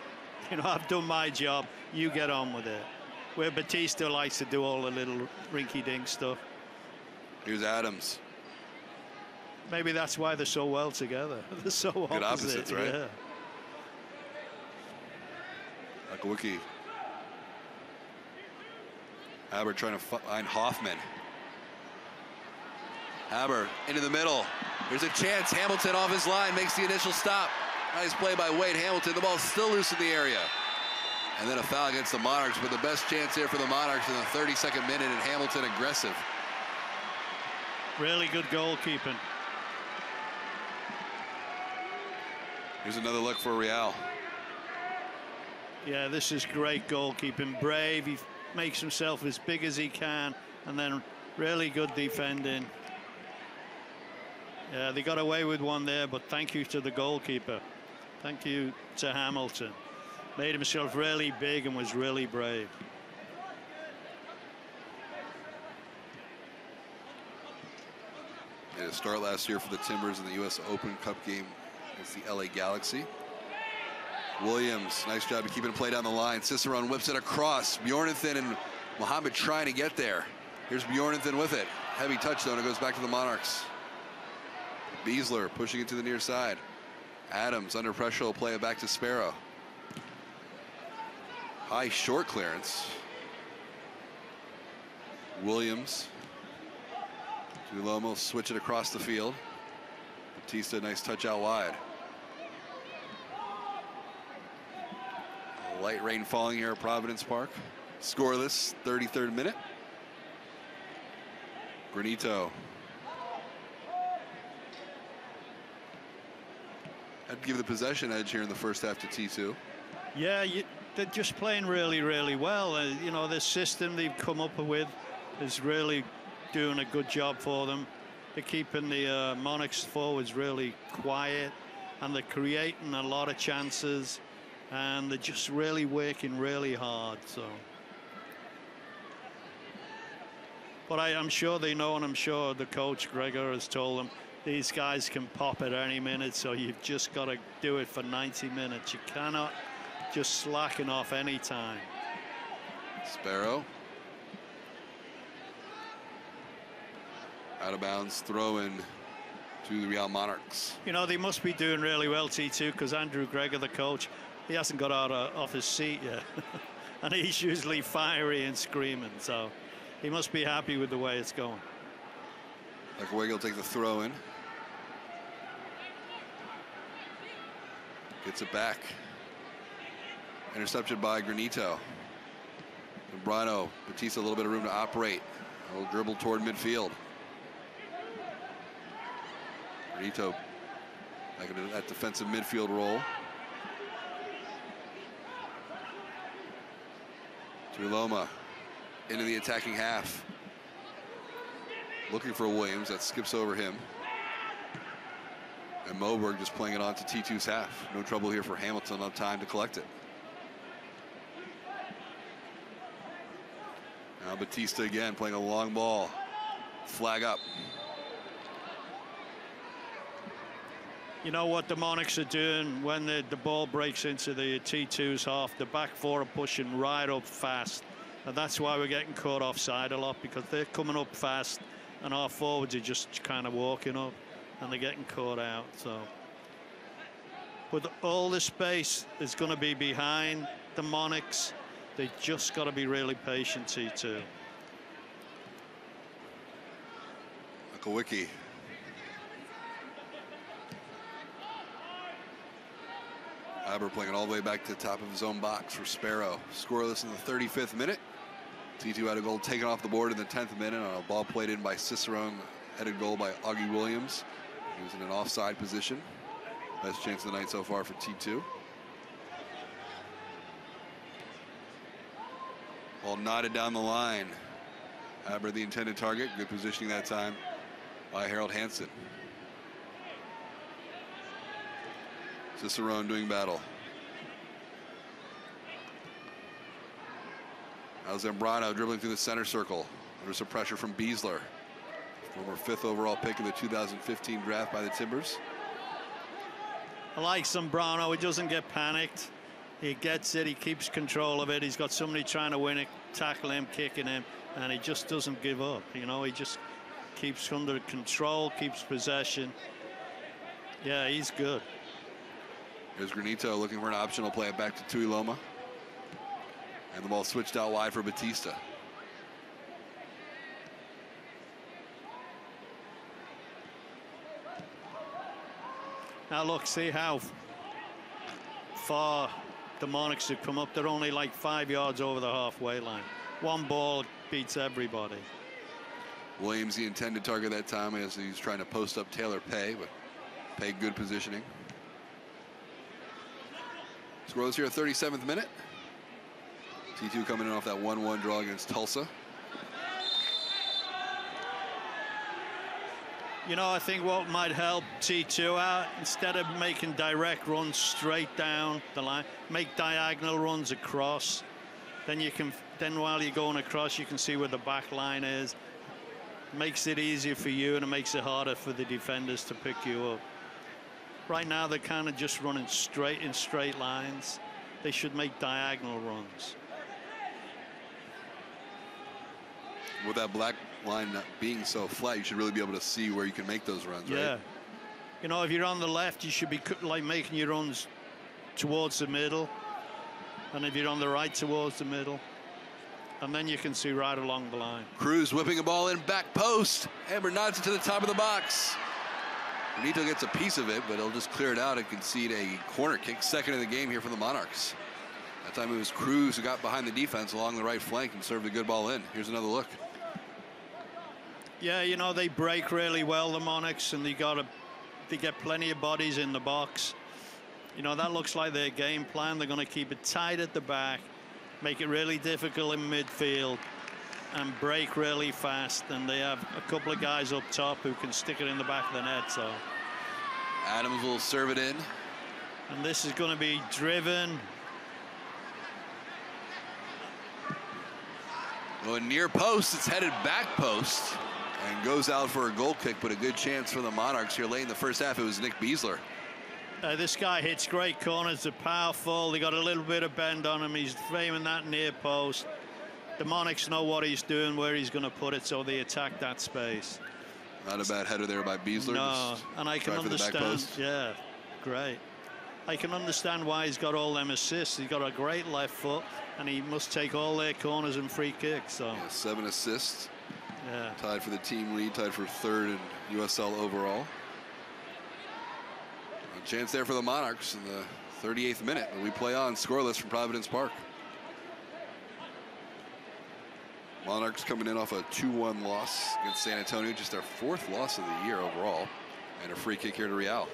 You know, I've done my job, you get on with it. Where Batista likes to do all the little rinky-dink stuff. Here's Adams. Maybe that's why they're so well together. They're so opposite. Good opposites, right? Yeah. Akawicki. Haber trying to find Hoffman. Haber into the middle. There's a chance. Hamilton off his line makes the initial stop. Nice play by Wade Hamilton. The ball's still loose in the area. And then a foul against the Monarchs, but the best chance here for the Monarchs in the 32nd minute, and Hamilton aggressive. Really good goalkeeping. Here's another look for Real. Yeah, this is great goalkeeping. Brave, he makes himself as big as he can, and then really good defending. Yeah, they got away with one there, but thank you to the goalkeeper. Thank you to Hamilton. Made himself really big and was really brave. Yeah, start last year for the Timbers in the US Open Cup game against the LA Galaxy. Williams, nice job of keeping play down the line. Cicerone whips it across. Bjornathan and Mohammed trying to get there. Here's Bjornathan with it. Heavy touchdown. It goes back to the Monarchs. Beasler pushing it to the near side. Adams under pressure will play it back to Sparrow. High short clearance. Williams. Tuiloma switch it across the field. Batista, nice touch out wide. Light rain falling here at Providence Park. Scoreless, 33rd minute. Granito. I'd give the possession edge here in the first half to T2. Yeah, they're just playing really, really well. You know, the system they've come up with is really doing a good job for them. They're keeping the Monarchs forwards really quiet, and they're creating a lot of chances, and they're just really working really hard. So, but I'm sure they know, and I'm sure the coach Gregor has told them these guys can pop at any minute, so you've just got to do it for 90 minutes. You cannot just slacken off any time. Sparrow. Out of bounds throw in to the Real Monarchs. You know, they must be doing really well, T2, because Andrew Gregor, the coach, he hasn't got out off his seat yet. And he's usually fiery and screaming, so he must be happy with the way it's going. Akawicki will take the throw in. Gets it back. Intercepted by Granito. And Brano, Batista, a little bit of room to operate. A little dribble toward midfield. Granito back into that defensive midfield role. Tuiloma into the attacking half. Looking for Williams, that skips over him. And Moberg just playing it on to T2's half. No trouble here for Hamilton, on time to collect it. Now Batista again playing a long ball. Flag up. You know what the Monarchs are doing when the ball breaks into the T2's half? The back four are pushing right up fast. And that's why we're getting caught offside a lot, because they're coming up fast and our forwards are just kind of walking up and they're getting caught out. So, but all the space is going to be behind the Monarchs. They just got to be really patient, T2. Akawicki. Aber playing it all the way back to the top of his own box for Sparrow. Scoreless in the 35th minute. T2 had a goal taken off the board in the 10th minute on a ball played in by Cicerone. Headed goal by Augie Williams. He was in an offside position. Best chance of the night so far for T2. Ball knotted down the line. Aber the intended target. Good positioning that time by Harold Hansen. Cicerone doing battle. Now Zambrano dribbling through the center circle. Under some pressure from Beasler. Former 5th overall pick in the 2015 draft by the Timbers. I like Zambrano. He doesn't get panicked. He gets it. He keeps control of it. He's got somebody trying to win it, tackle him, kicking him, and he just doesn't give up. You know, he just keeps under control, keeps possession. Yeah, he's good. Here's Granito looking for an optional play it back to Tuiloma. And the ball switched out wide for Batista. Now look, see how far the Monarchs have come up. They're only like 5 yards over the halfway line. One ball beats everybody. Williams the intended target that time as he's trying to post up Taylor Pay, but Pay good positioning. Scoreless here at 37th minute. T2 coming in off that 1-1 draw against Tulsa. You know, I think what might help T2 out, instead of making direct runs straight down the line, make diagonal runs across. Then you can, while you're going across, you can see where the back line is. Makes it easier for you, and it makes it harder for the defenders to pick you up. Right now, they're kind of just running straight in straight lines. They should make diagonal runs. With that black line not being so flat, you should really be able to see where you can make those runs, right? Yeah. You know, if you're on the left, you should be like making your runs towards the middle. And if you're on the right, towards the middle. And then you can see right along the line. Cruz whipping a ball in back post. Amber nods it to the top of the box. Benito gets a piece of it, but he'll just clear it out and concede a corner kick. Second of the game here for the Monarchs. That time it was Cruz who got behind the defense along the right flank and served a good ball in. Here's another look. Yeah, you know, they break really well, the Monarchs, and they get plenty of bodies in the box. You know, that looks like their game plan. They're going to keep it tight at the back, make it really difficult in midfield, and break really fast. And they have a couple of guys up top who can stick it in the back of the net. So Adams will serve it in. And this is going to be driven. Going near post, it's headed back post and goes out for a goal kick, but a good chance for the Monarchs here late in the first half. It was Nick Beasler. This guy hits great corners. They're powerful. They got a little bit of bend on him. He's framing that near post. The Monarchs know what he's doing, where he's going to put it, so they attack that space. Not a bad header there by Beasler. No, and I can understand. Yeah, great. I can understand why he's got all them assists. He's got a great left foot, and he must take all their corners and free kicks. So yeah, 7 assists. Yeah. Tied for the team lead, tied for 3rd in USL overall. A chance there for the Monarchs in the 38th minute. We play on scoreless from Providence Park. Monarchs coming in off a 2-1 loss against San Antonio, just their 4th loss of the year overall, and a free kick here to Real.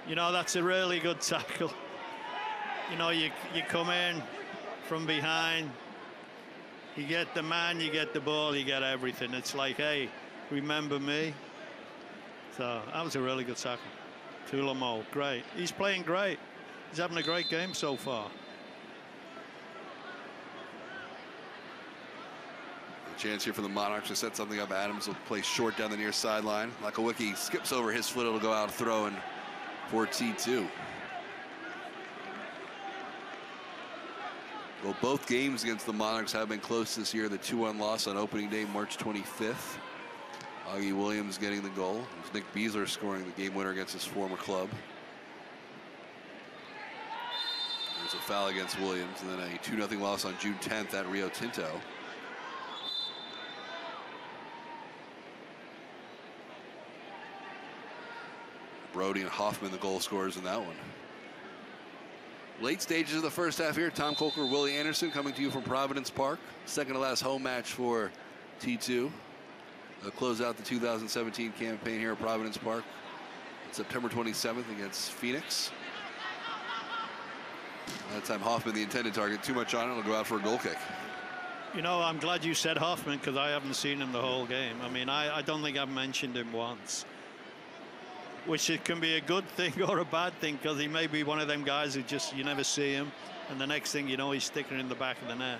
You know, that's a really good tackle. You know, you come in from behind, you get the man, you get the ball, you get everything. It's like, hey, remember me? So that was a really good tackle. Tuiloma, great. He's playing great. He's having a great game so far. A chance here for the Monarchs to set something up. Adams will play short down the near sideline. Lakawicki skips over his foot. It'll go out throwing for T2. Well, both games against the Monarchs have been close this year. The 2-1 loss on opening day, March 25th. Augie Williams getting the goal. It was Nick Beasler scoring the game winner against his former club. There's a foul against Williams, and then a 2-0 loss on June 10th at Rio Tinto. Brody and Hoffman, the goal scorers in that one. Late stages of the first half here. Tom Kolker, Willie Anderson coming to you from Providence Park. Second to last home match for T2. They'll close out the 2017 campaign here at Providence Park on September 27th against Phoenix. That time Hoffman, the intended target. Too much on it. It'll go out for a goal kick. You know, I'm glad you said Hoffman because I haven't seen him the whole game. I mean, I don't think I've mentioned him once, which it can be a good thing or a bad thing because he may be one of them guys who just, you never see him, and the next thing you know, he's sticking in the back of the net.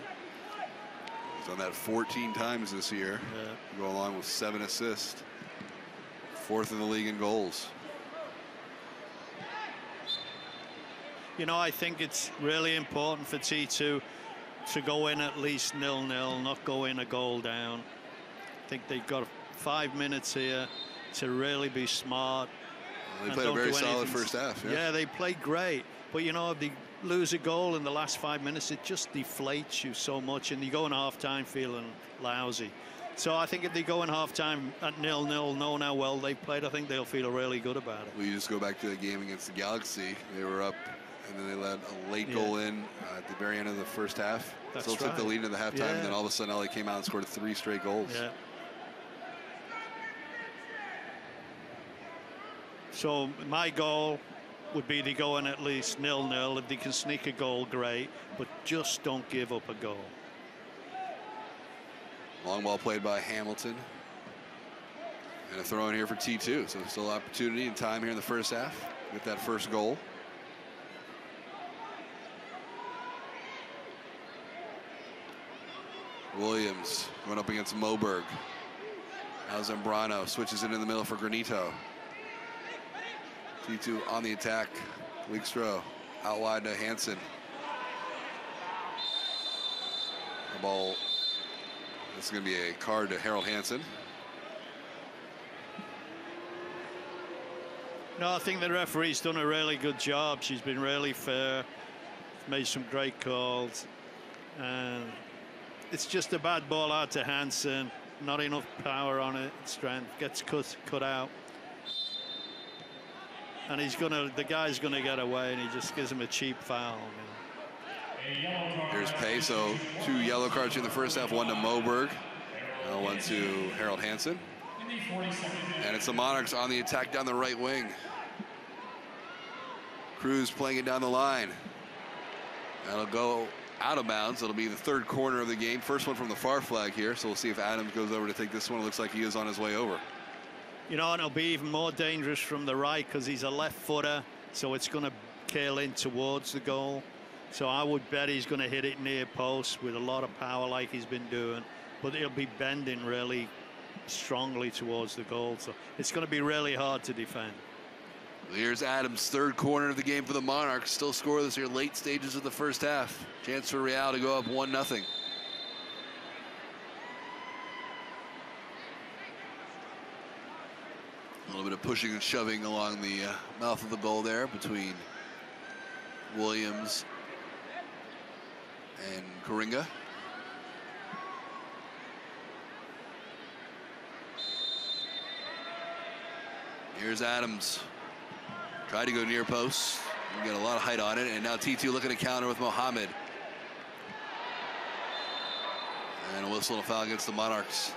He's done that 14 times this year. Yeah. Go along with 7 assists. 4th in the league in goals. You know, I think it's really important for T2 to go in at least 0-0, not go in a goal down. I think they've got 5 minutes here to really be smart. Well, they played a very solid first half. Yeah, they played great. But, you know, if they lose a goal in the last 5 minutes, it just deflates you so much, and you go in half-time feeling lousy. So I think if they go in half-time at 0-0, knowing how well they've played, I think they'll feel really good about it. Well, you just go back to the game against the Galaxy. They were up, and then they let a late goal in at the very end of the first half. That's Still took the lead into the halftime, and then all of a sudden LA came out and scored 3 straight goals. Yeah. So my goal would be to go in at least 0-0. If they can sneak a goal, great, but just don't give up a goal. Long ball played by Hamilton. And a throw in here for T2. So still opportunity and time here in the first half with that first goal. Williams going up against Moberg. Now Zambrano switches it in the middle for Granito. T2 on the attack. Weekstro out wide to Hansen. The ball. This is going to be a card to Harold Hansen. No, I think the referee's done a really good job. She's been really fair, made some great calls, and it's just a bad ball out to Hansen. Not enough power on it, strength, gets cut out. And the guy's gonna get away, and he just gives him a cheap foul. Here's Pay, so 2 yellow cards in the first half, 1 to Moberg, 1 to Harold Hansen. And it's the Monarchs on the attack down the right wing. Cruz playing it down the line. That'll go out of bounds. It'll be the 3rd corner of the game. First one from the far flag here, so we'll see if Adams goes over to take this one. It looks like he is on his way over. You know, and it'll be even more dangerous from the right because he's a left footer, so it's going to curl in towards the goal. So I would bet he's going to hit it near post with a lot of power like he's been doing, but he'll be bending really strongly towards the goal. So it's going to be really hard to defend. Here's Adams, 3rd corner of the game for the Monarchs. Still scoreless here, late stages of the first half. Chance for Real to go up 1-0. A little bit of pushing and shoving along the mouth of the goal there between Williams and Coringa. Here's Adams. Tried to go near post. Get a lot of height on it, and now T2 looking to counter with Mohammed. And a whistle and a foul against the Monarchs.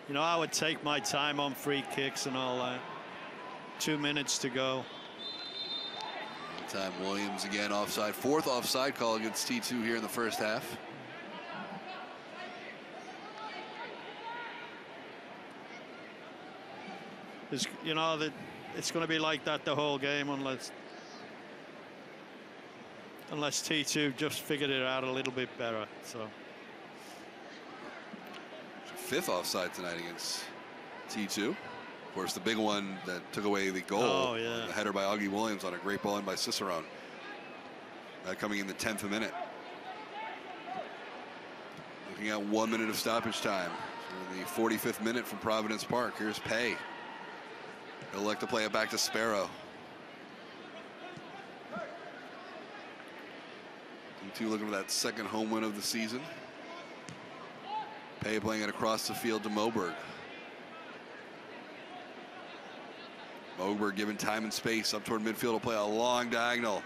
You know, I would take my time on free kicks and all that. 2 minutes to go. Time Williams again offside. 4th offside call against T2 here in the first half. You know, that it's going to be like that the whole game unless T2 just figured it out a little bit better. So 5th offside tonight against T2. Of course, the big one that took away the goal. Oh, yeah. The header by Augie Williams on a great ball in by Cicerone. Coming in the 10th minute. Looking at 1 minute of stoppage time. So the 45th minute from Providence Park. Here's Pay. He'll elect to play it back to Sparrow. T2 looking for that 2nd home win of the season. Pay playing it across the field to Moberg. Moberg given time and space up toward midfield. Will play a long diagonal.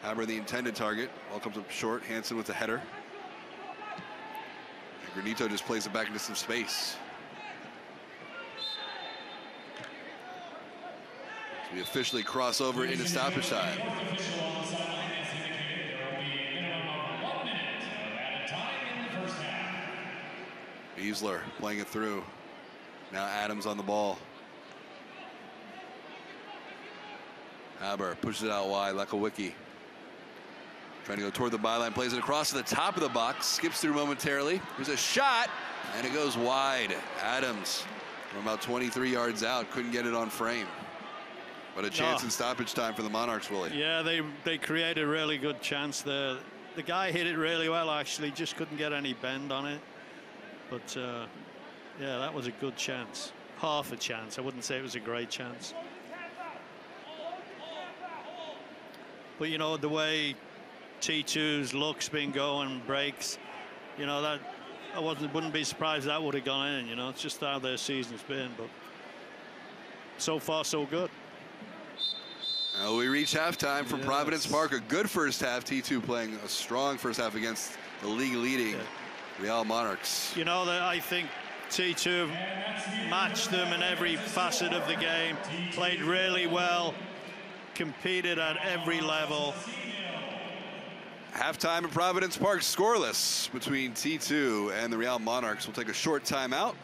Haber the intended target. Ball comes up short. Hansen with the header. And Granito just plays it back into some space. We officially cross over into stoppage time. Beasler playing it through. Now Adams on the ball. Haber pushes it out wide. Lekowicki trying to go toward the byline, plays it across to the top of the box, skips through momentarily. There's a shot, and it goes wide. Adams from about 23 yards out, couldn't get it on frame. But a chance in stoppage time for the Monarchs, Willie. Yeah, they created a really good chance there. The guy hit it really well, actually, just couldn't get any bend on it. But, yeah, that was a good chance. Half a chance. I wouldn't say it was a great chance. But, you know, the way T2's look's been going, breaks, you know, that I wouldn't be surprised that would have gone in, you know. It's just how their season's been. But so far, so good. We reach halftime from Providence Park. A good first half. T2 playing a strong first half against the league-leading Real Monarchs. You know, that I think T2 matched them in every facet of the game, played really well, competed at every level. Halftime at Providence Park, scoreless between T2 and the Real Monarchs. We'll take a short timeout.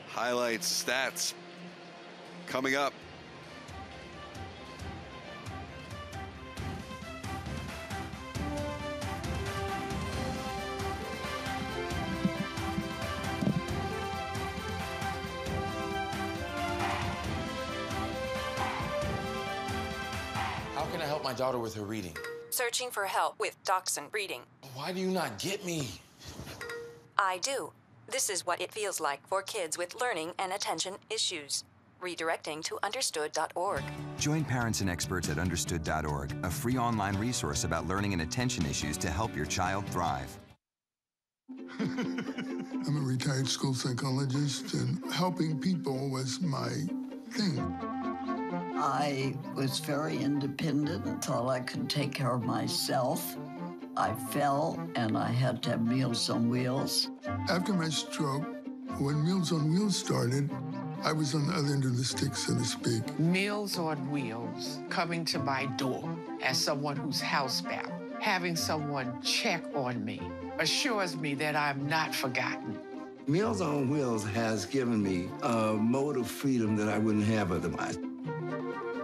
Highlights, stats coming up. How can I help my daughter with her reading? Searching for help with Dachshund Reading. Why do you not get me? I do. This is what it feels like for kids with learning and attention issues. Redirecting to understood.org. Join parents and experts at understood.org, a free online resource about learning and attention issues to help your child thrive. I'm a retired school psychologist, and helping people was my thing. I was very independent and thought I could take care of myself. I fell and I had to have Meals on Wheels. After my stroke, when Meals on Wheels started, I was on the other end of the stick, so to speak. Meals on Wheels, coming to my door as someone who's housebound, having someone check on me, assures me that I'm not forgotten. Meals on Wheels has given me a mode of freedom that I wouldn't have otherwise.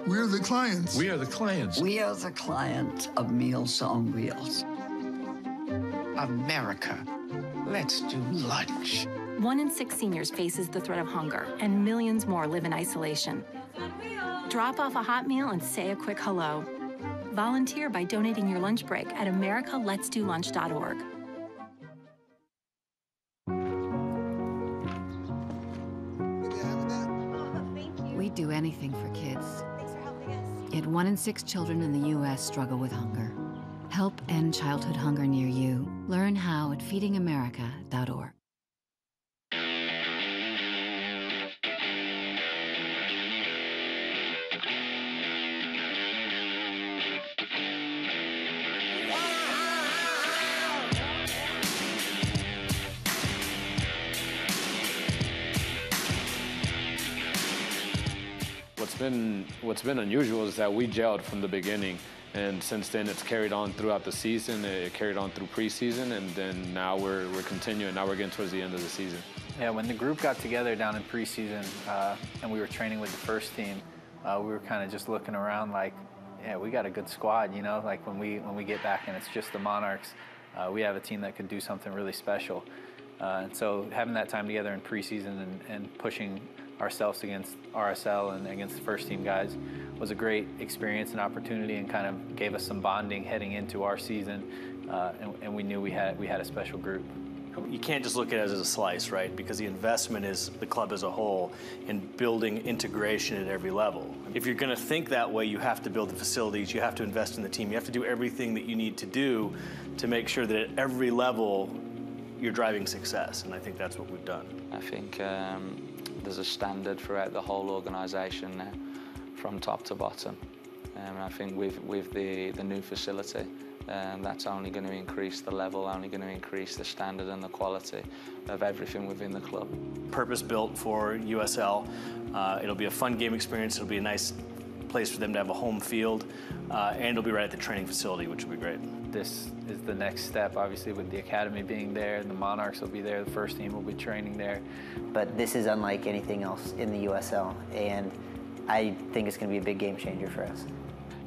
We're the clients. We are the clients. We are the clients of Meals on Wheels. America, let's do lunch. 1 in 6 seniors faces the threat of hunger, and millions more live in isolation. Drop off a hot meal and say a quick hello. Volunteer by donating your lunch break at americaletsdolunch.org. We'd do anything for kids. Yet 1 in 6 children in the U.S. struggle with hunger. Help end childhood hunger near you. Learn how at feedingamerica.org. What's been unusual is that we gelled from the beginning, and since then it's carried on throughout the season. It carried on through preseason, and then now we're continuing. Now we're getting towards the end of the season. Yeah, when the group got together down in preseason and we were training with the first team, we were kind of just looking around like, yeah, we got a good squad, you know. Like when we get back and it's just the Monarchs, we have a team that could do something really special. And so having that time together in preseason and pushing ourselves against RSL and against the first team guys was a great experience and opportunity, and kind of gave us some bonding heading into our season, and we knew we had a special group. You can't just look at it as a slice, right? Because the investment is the club as a whole in building integration at every level. If you're going to think that way, you have to build the facilities, you have to invest in the team, you have to do everything that you need to do to make sure that at every level you're driving success, and I think that's what we've done. I think there's a standard throughout the whole organisation now, from top to bottom. I think with the new facility, that's only going to increase the level, only going to increase the standard and the quality of everything within the club. Purpose built for USL. It'll be a fun game experience. It'll be a nice place for them to have a home field, and it'll be right at the training facility, which will be great. This is the next step, obviously, with the academy being there. The Monarchs will be there. The first team will be training there. But this is unlike anything else in the USL, and I think it's going to be a big game changer for us.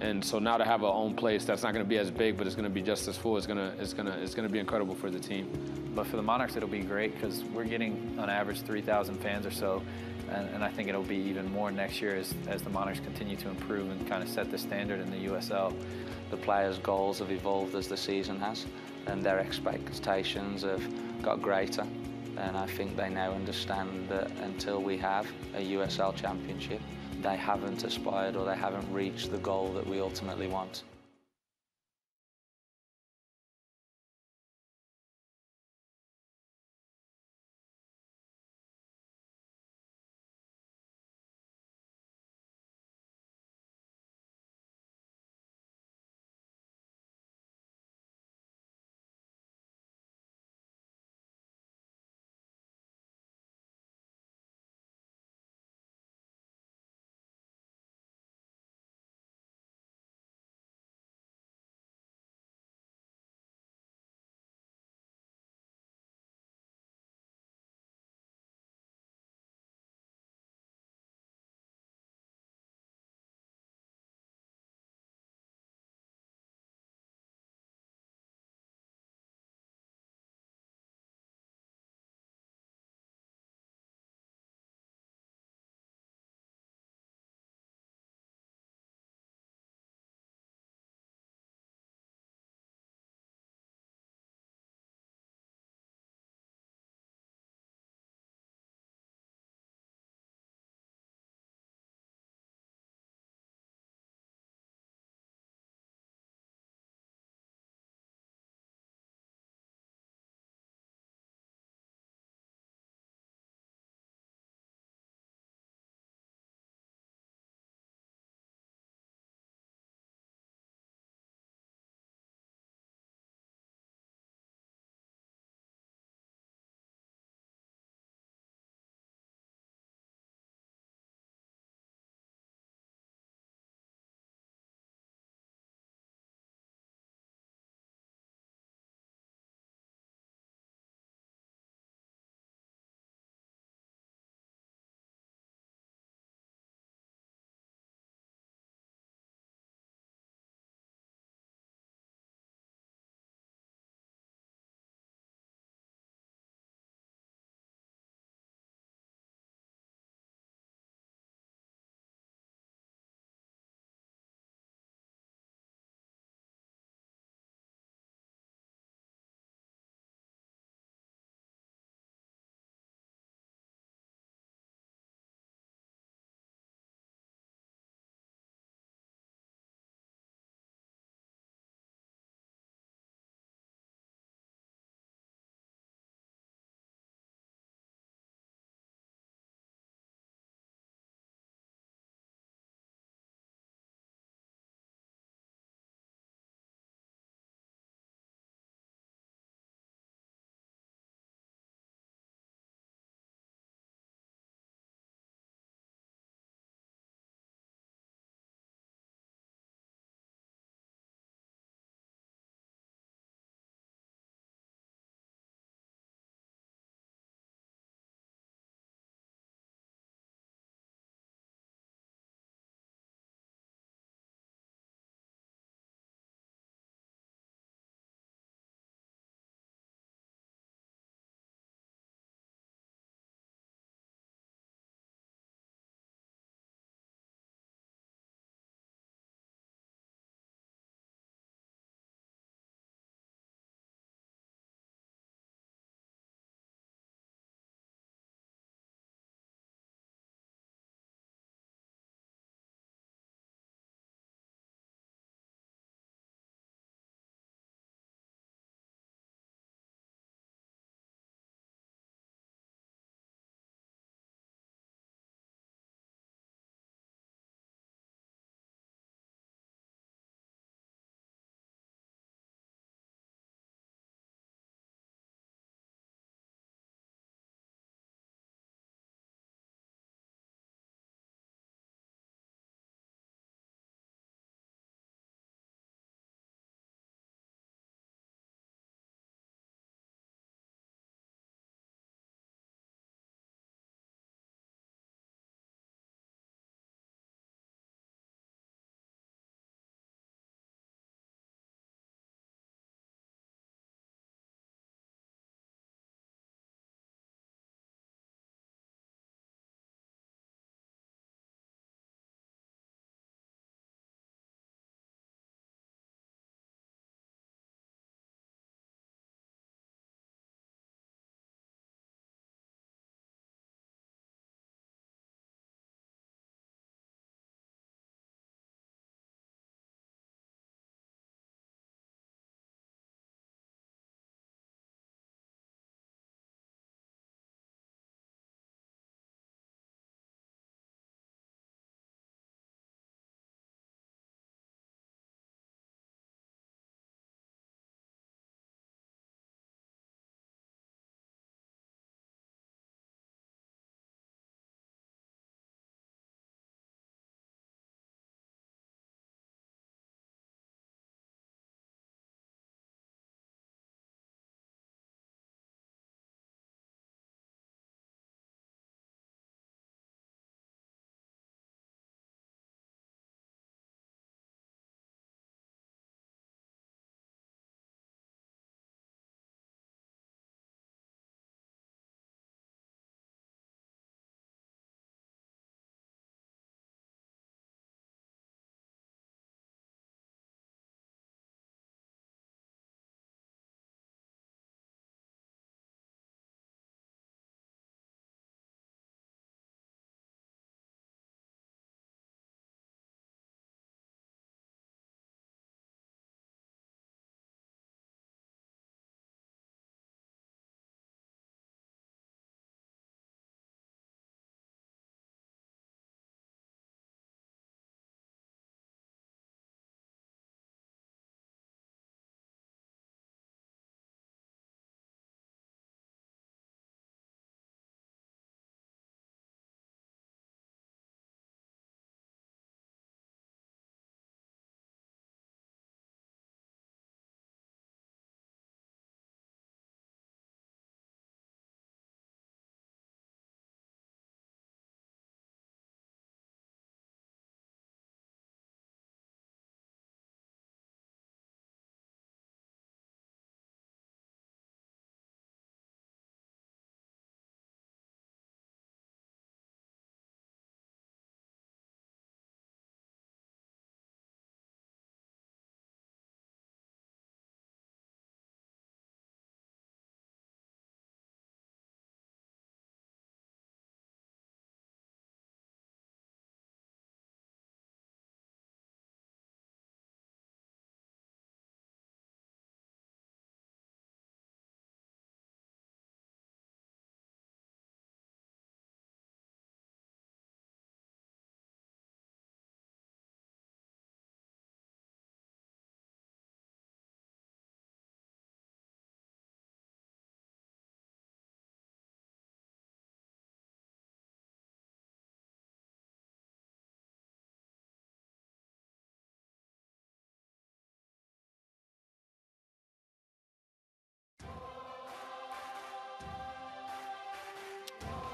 And so now to have our own place that's not going to be as big, but it's going to be just as full, is going to be incredible for the team. But for the Monarchs, it'll be great because we're getting on average 3,000 fans or so, and I think it'll be even more next year as the Monarchs continue to improve and kind of set the standard in the USL. The players' goals have evolved as the season has, and their expectations have got greater. And I think they now understand that until we have a USL championship, they haven't aspired or they haven't reached the goal that we ultimately want.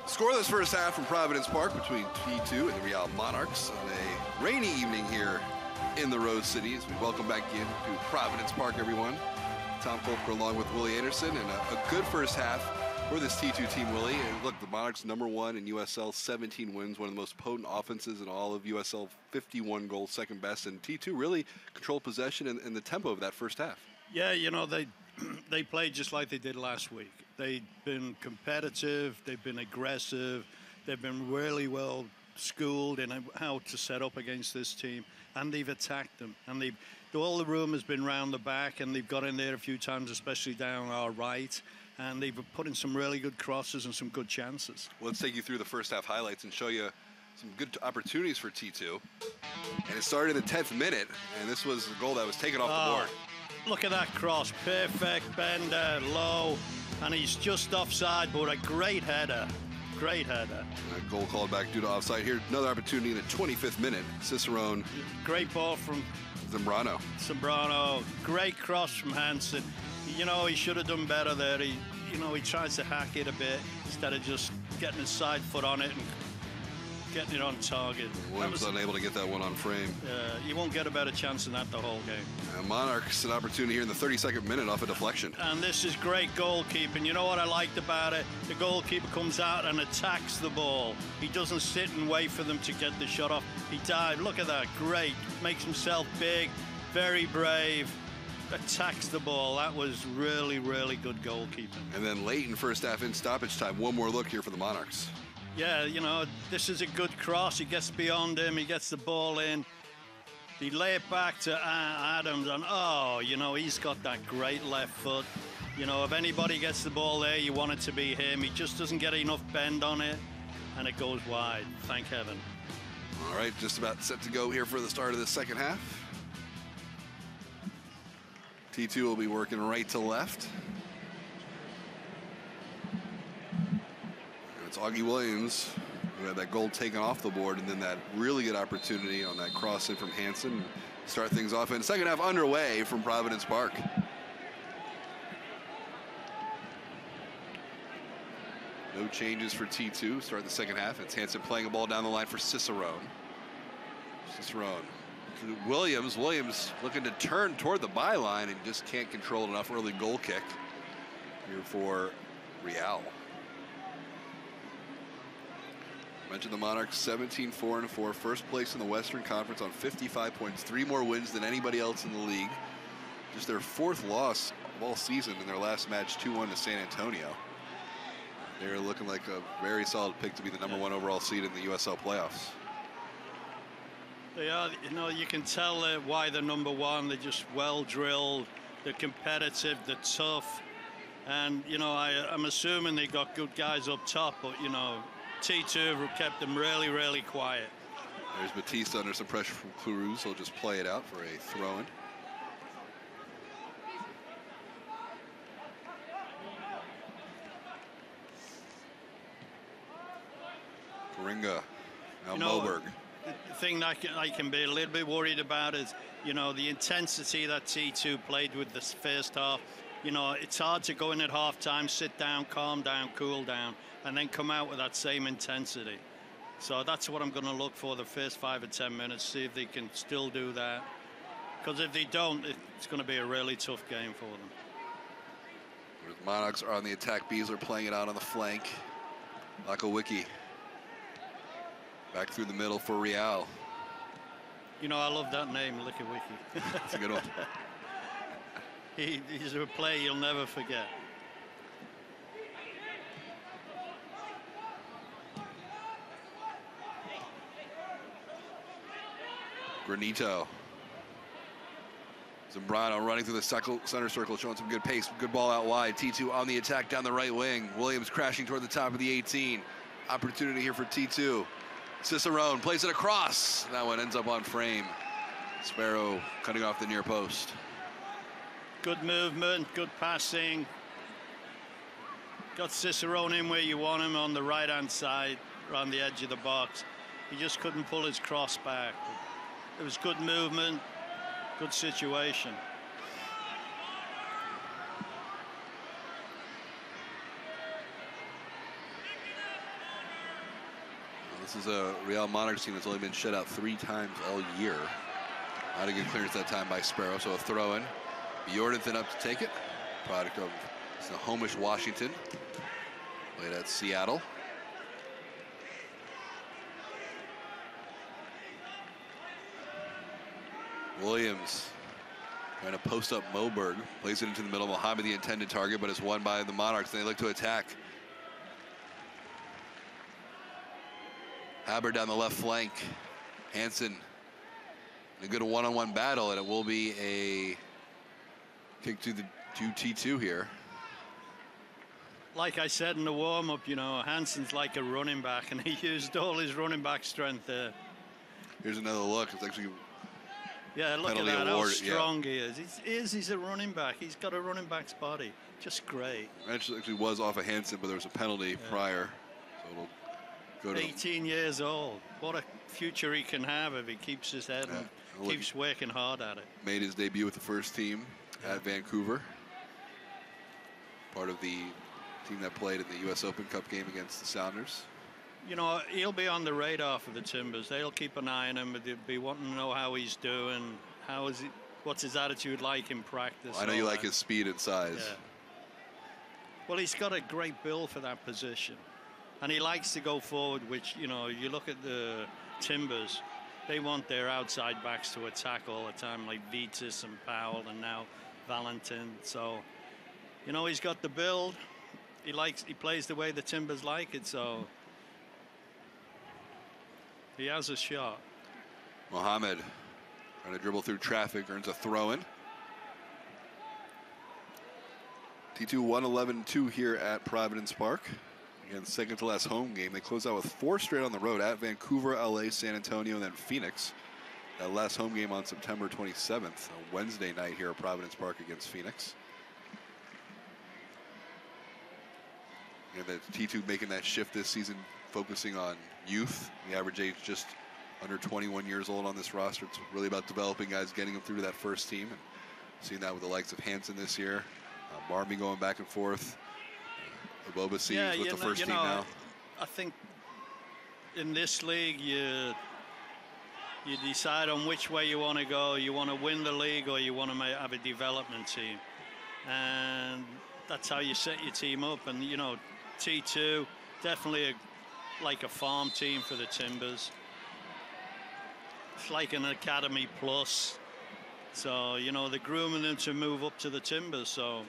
Scoreless first half from Providence Park between T2 and the Real Monarchs on a rainy evening here in the Rose City as we welcome back into Providence Park, everyone. Tom Kolker along with Willie Anderson, and a good first half for this T2 team, Willie. And look, the Monarchs #1 in USL, 17 wins, one of the most potent offenses in all of USL, 51 goals, second best, and T2 really controlled possession and the tempo of that first half. Yeah, you know, they played just like they did last week. They've been competitive, they've been aggressive, they've been really well schooled in how to set up against this team, and they've attacked them. And all the room has been round the back, and they've got in there a few times, especially down our right, and they've put in some really good crosses and some good chances. Well, let's take you through the first half highlights and show you some good opportunities for T2. And it started in the 10th minute, and this was the goal that was taken off the board. Look at that cross, perfect bender, low, and he's just offside, but a great header. Great header. A goal called back due to offside. Here, another opportunity in the 25th minute. Cicerone. Great ball from Zambrano. Great cross from Hansen. You know, he should have done better there. He tries to hack it a bit instead of just getting his side foot on it and getting it on target. Williams unable to get that one on frame. You won't get a better chance than that the whole game. Monarchs an opportunity here in the 32nd minute off a deflection. And this is great goalkeeping. You know what I liked about it? The goalkeeper comes out and attacks the ball. He doesn't sit and wait for them to get the shot off. He dived. Look at that. Great. Makes himself big. Very brave. Attacks the ball. That was really, really good goalkeeping. And then late in first half in stoppage time, one more look here for the Monarchs. Yeah, you know, this is a good cross. He gets beyond him. He gets the ball in. He lay it back to Adams, and you know, he's got that great left foot. You know, if anybody gets the ball there, you want it to be him. He just doesn't get enough bend on it, and it goes wide. Thank heaven. All right, just about set to go here for the start of the second half. T2 will be working right to left. It's Augie Williams who had that goal taken off the board, and then that really good opportunity on that cross in from Hansen. Start things off, and second half underway from Providence Park. No changes for T2. Start the second half. It's Hansen playing a ball down the line for Cicerone. Williams looking to turn toward the byline and just can't control enough. Early goal kick here for Real. Mentioned the Monarchs 17-4-4, first place in the Western Conference on 55 points, 3 more wins than anybody else in the league. Just their 4th loss of all season in their last match, 2-1 to San Antonio. They're looking like a very solid pick to be the #1 overall seed in the USL playoffs. They are, you know, you can tell why they're #1. They're just well drilled, they're competitive, they're tough. And, you know, I'm assuming they got good guys up top, but, you know, T2 have kept them really, really quiet. There's Batista under some pressure from Cruz. He'll just play it out for a throw-in. Coringa. Now Moberg. The thing that I can be a little bit worried about is, you know, the intensity that T2 played with this first half. You know, it's hard to go in at halftime, sit down, calm down, cool down, and then come out with that same intensity. So that's what I'm going to look for the first 5 or 10 minutes, see if they can still do that. Because if they don't, it's going to be a really tough game for them. The Monarchs are on the attack. Beasler playing it out on the flank. Lakowicki back through the middle for Real. You know, I love that name, Lakowicki. That's a good one. He's a player you'll never forget. Granito. Zambrano running through the center circle, showing some good pace. Good ball out wide. T2 on the attack down the right wing. Williams crashing toward the top of the 18. Opportunity here for T2. Cicerone plays it across. That one ends up on frame. Sparrow cutting off the near post. Good movement, good passing. Got Cicerone in where you want him on the right-hand side, around the edge of the box. He just couldn't pull his cross back. It was good movement, good situation. This is a Real Monarchs team that's only been shut out 3 times all year. Not a good clearance that time by Sparrow, so a throw-in. Bjornathan up to take it. Product of Snohomish, Washington. Played at Seattle. Williams trying to post up Moberg. Plays it into the middle. Mohammed the intended target, but it's won by the Monarchs. And they look to attack. Haber down the left flank. Hansen in a good one-on-one battle, and it will be a kick to T2 here. Like I said in the warm-up, you know, Hansen's like a running back, and he used all his running back strength there. Here's another look. It's actually look at that, how strong he is. He's a running back. He's got a running back's body. Just great. Actually was off of Hansen, but there was a penalty prior. So it'll go to 18 years old. What a future he can have if he keeps his head and keeps working hard at it. Made his debut with the first team at Vancouver. Part of the team that played in the US Open Cup game against the Sounders. You know, he'll be on the radar for the Timbers. They'll keep an eye on him, but they'll be wanting to know how he's doing. What's his attitude like in practice? I know you like his speed and size. Yeah. Well, he's got a great build for that position. And he likes to go forward, which, you know, you look at the Timbers, they want their outside backs to attack all the time, like Vitas and Powell and now Valentin. So, you know, he's got the build. He plays the way the Timbers like it, so he has a shot. Mohammed trying to dribble through traffic, earns a throw-in. T2 1-11-2 here at Providence Park. Again, second to last home game. They close out with 4 straight on the road at Vancouver, LA, San Antonio, and then Phoenix. That last home game on September 27th, a Wednesday night here at Providence Park against Phoenix. And the T2 making that shift this season, focusing on youth. The average age just under 21 years old on this roster. It's really about developing guys, getting them through to that first team. And seeing that with the likes of Hansen this year. Marmy going back and forth. Aboba sees with the first team now. I think in this league, you decide on which way you want to go. You want to win the league or you want to have a development team. And that's how you set your team up. And, you know, T2, definitely like a farm team for the Timbers. It's like an academy plus. So, you know, they're grooming them to move up to the Timbers. So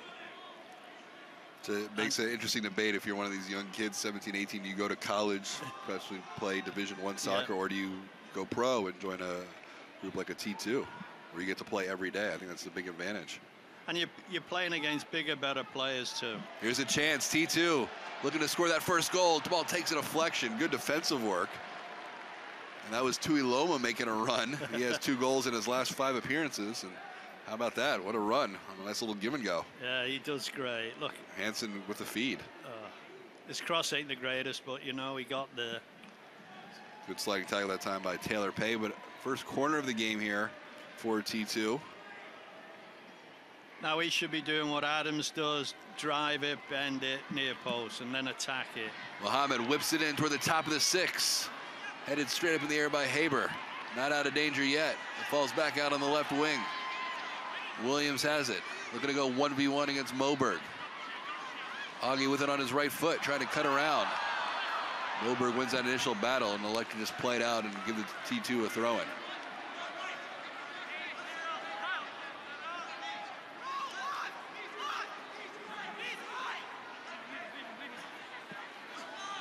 it makes an interesting debate if you're one of these young kids, 17, 18, do you go to college, especially play Division I soccer, or do you go pro and join a group like a T2 where you get to play every day? I think that's the big advantage. And you're playing against bigger, better players too. Here's a chance. T2 looking to score that first goal. The ball takes a deflection. Good defensive work. And that was Tui Loma making a run. He has 2 goals in his last 5 appearances. And how about that? What a run. A nice little give and go. Yeah, he does great. Look. Hansen with the feed. His cross ain't the greatest, but, you know, he got there. Good sliding tackle that time by Taylor Pay. But first corner of the game here for T2. Now he should be doing what Adams does, drive it, bend it, near post, and then attack it. Mohammed whips it in toward the top of the 6. Headed straight up in the air by Haber. Not out of danger yet. It falls back out on the left wing. Williams has it. Looking to go 1v1 against Moberg. Augie with it on his right foot, trying to cut around. Moberg wins that initial battle and elect to just play it out and give the T2 a throw-in.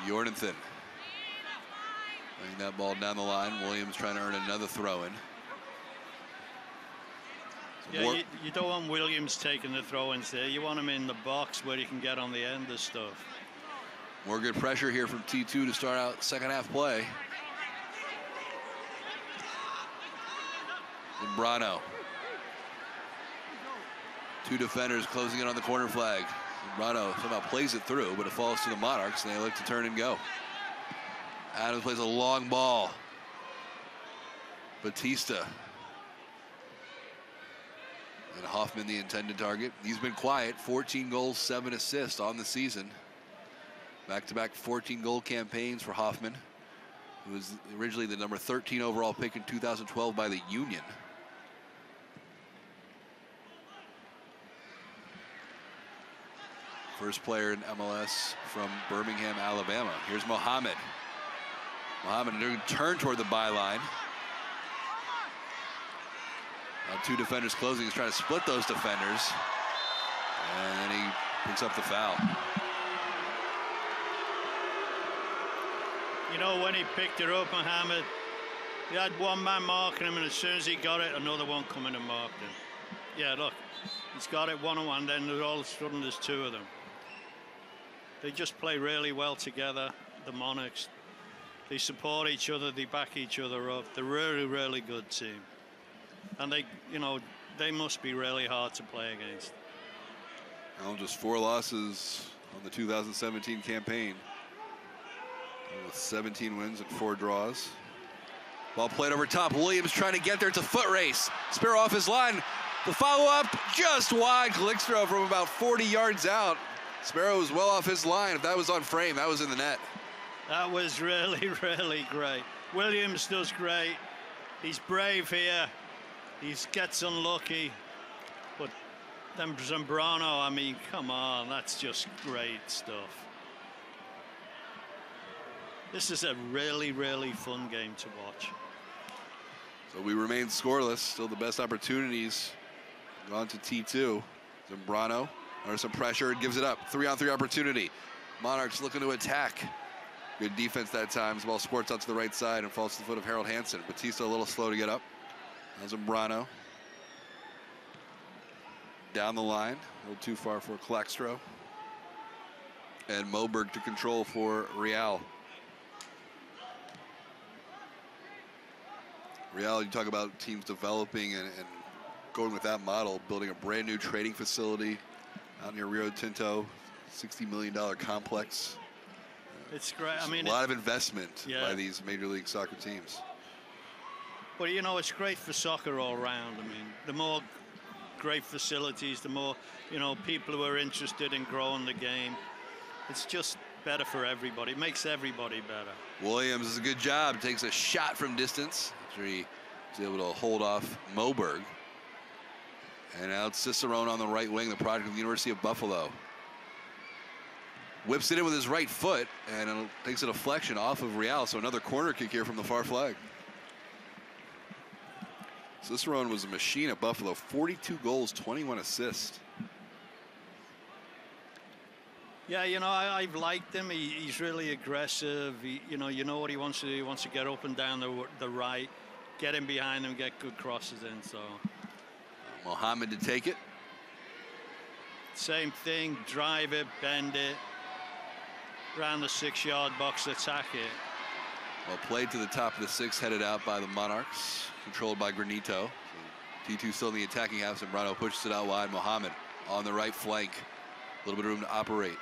Jordanson laying that ball down the line. Williams trying to earn another throw-in. Yeah, you don't want Williams taking the throw-ins there. You want him in the box where he can get on the end of stuff. More good pressure here from T2 to start out second half play. Zambrano. 2 defenders closing in on the corner flag. Zambrano somehow plays it through, but it falls to the Monarchs, and they look to turn and go. Adams plays a long ball. Batista. And Hoffman, the intended target. He's been quiet. 14 goals, 7 assists on the season. Back-to-back 14-goal campaigns for Hoffman. who was originally the number 13 overall pick in 2012 by the Union. First player in MLS from Birmingham, Alabama. Here's Mohammed. Mohammed doing a turn toward the byline. Now two defenders closing. He's trying to split those defenders. And then he picks up the foul. You know, when he picked it up, Mohammed, he had one man marking him, and as soon as he got it, another one coming and marked him. Yeah, look, he's got it one-on-one, then all of a sudden there's two of them. They just play really well together, the Monarchs. They support each other, they back each other up. They're a really, really good team. And they, you know, they must be really hard to play against. Well, just 4 losses on the 2017 campaign, with 17 wins and 4 draws. Ball played over top. Williams trying to get there. It's a foot race. Sparrow off his line. The follow-up just wide. Calixto from about 40 yards out. Sparrow was well off his line. If that was on frame, that was in the net. That was really, really great. Williams does great. He's brave here. He gets unlucky. But then Zambrano, I mean, come on, that's just great stuff. This is a really, really fun game to watch. So we remain scoreless. Still the best opportunities. Gone to T2. Zambrano under some pressure, gives it up. 3-on-3 opportunity. Monarchs looking to attack. Good defense that time. The ball squirts out to the right side and falls to the foot of Harold Hansen. Batista a little slow to get up. Now Zambrano. Down the line. A little too far for Calixto. And Moberg to control for Real. Real, you talk about teams developing and going with that model, building a brand new training facility out near Rio Tinto, $60 million complex. It's great. I mean, a lot of investment by these Major League Soccer teams. But you know, it's great for soccer all around. I mean, the more great facilities, the more, you know, people who are interested in growing the game. It's just better for everybody. It makes everybody better. Williams does a good job. Takes a shot from distance. He was able to hold off Moberg. And now it's Cicerone on the right wing, the product of the University of Buffalo. Whips it in with his right foot, and it takes a deflection off of Real, so another corner kick here from the far flag. Cicerone was a machine at Buffalo, 42 goals, 21 assists. Yeah, you know, I've liked him. He's really aggressive. You know what he wants to do. He wants to get up and down the right, get in behind him, get good crosses in. So Mohammed to take it. Same thing, drive it, bend it, around the 6-yard box, attack it. Well played to the top of the 6, headed out by the Monarchs, controlled by Granito. So T2 still in the attacking half. Zambrano pushes it out wide. Mohammed on the right flank. A little bit of room to operate.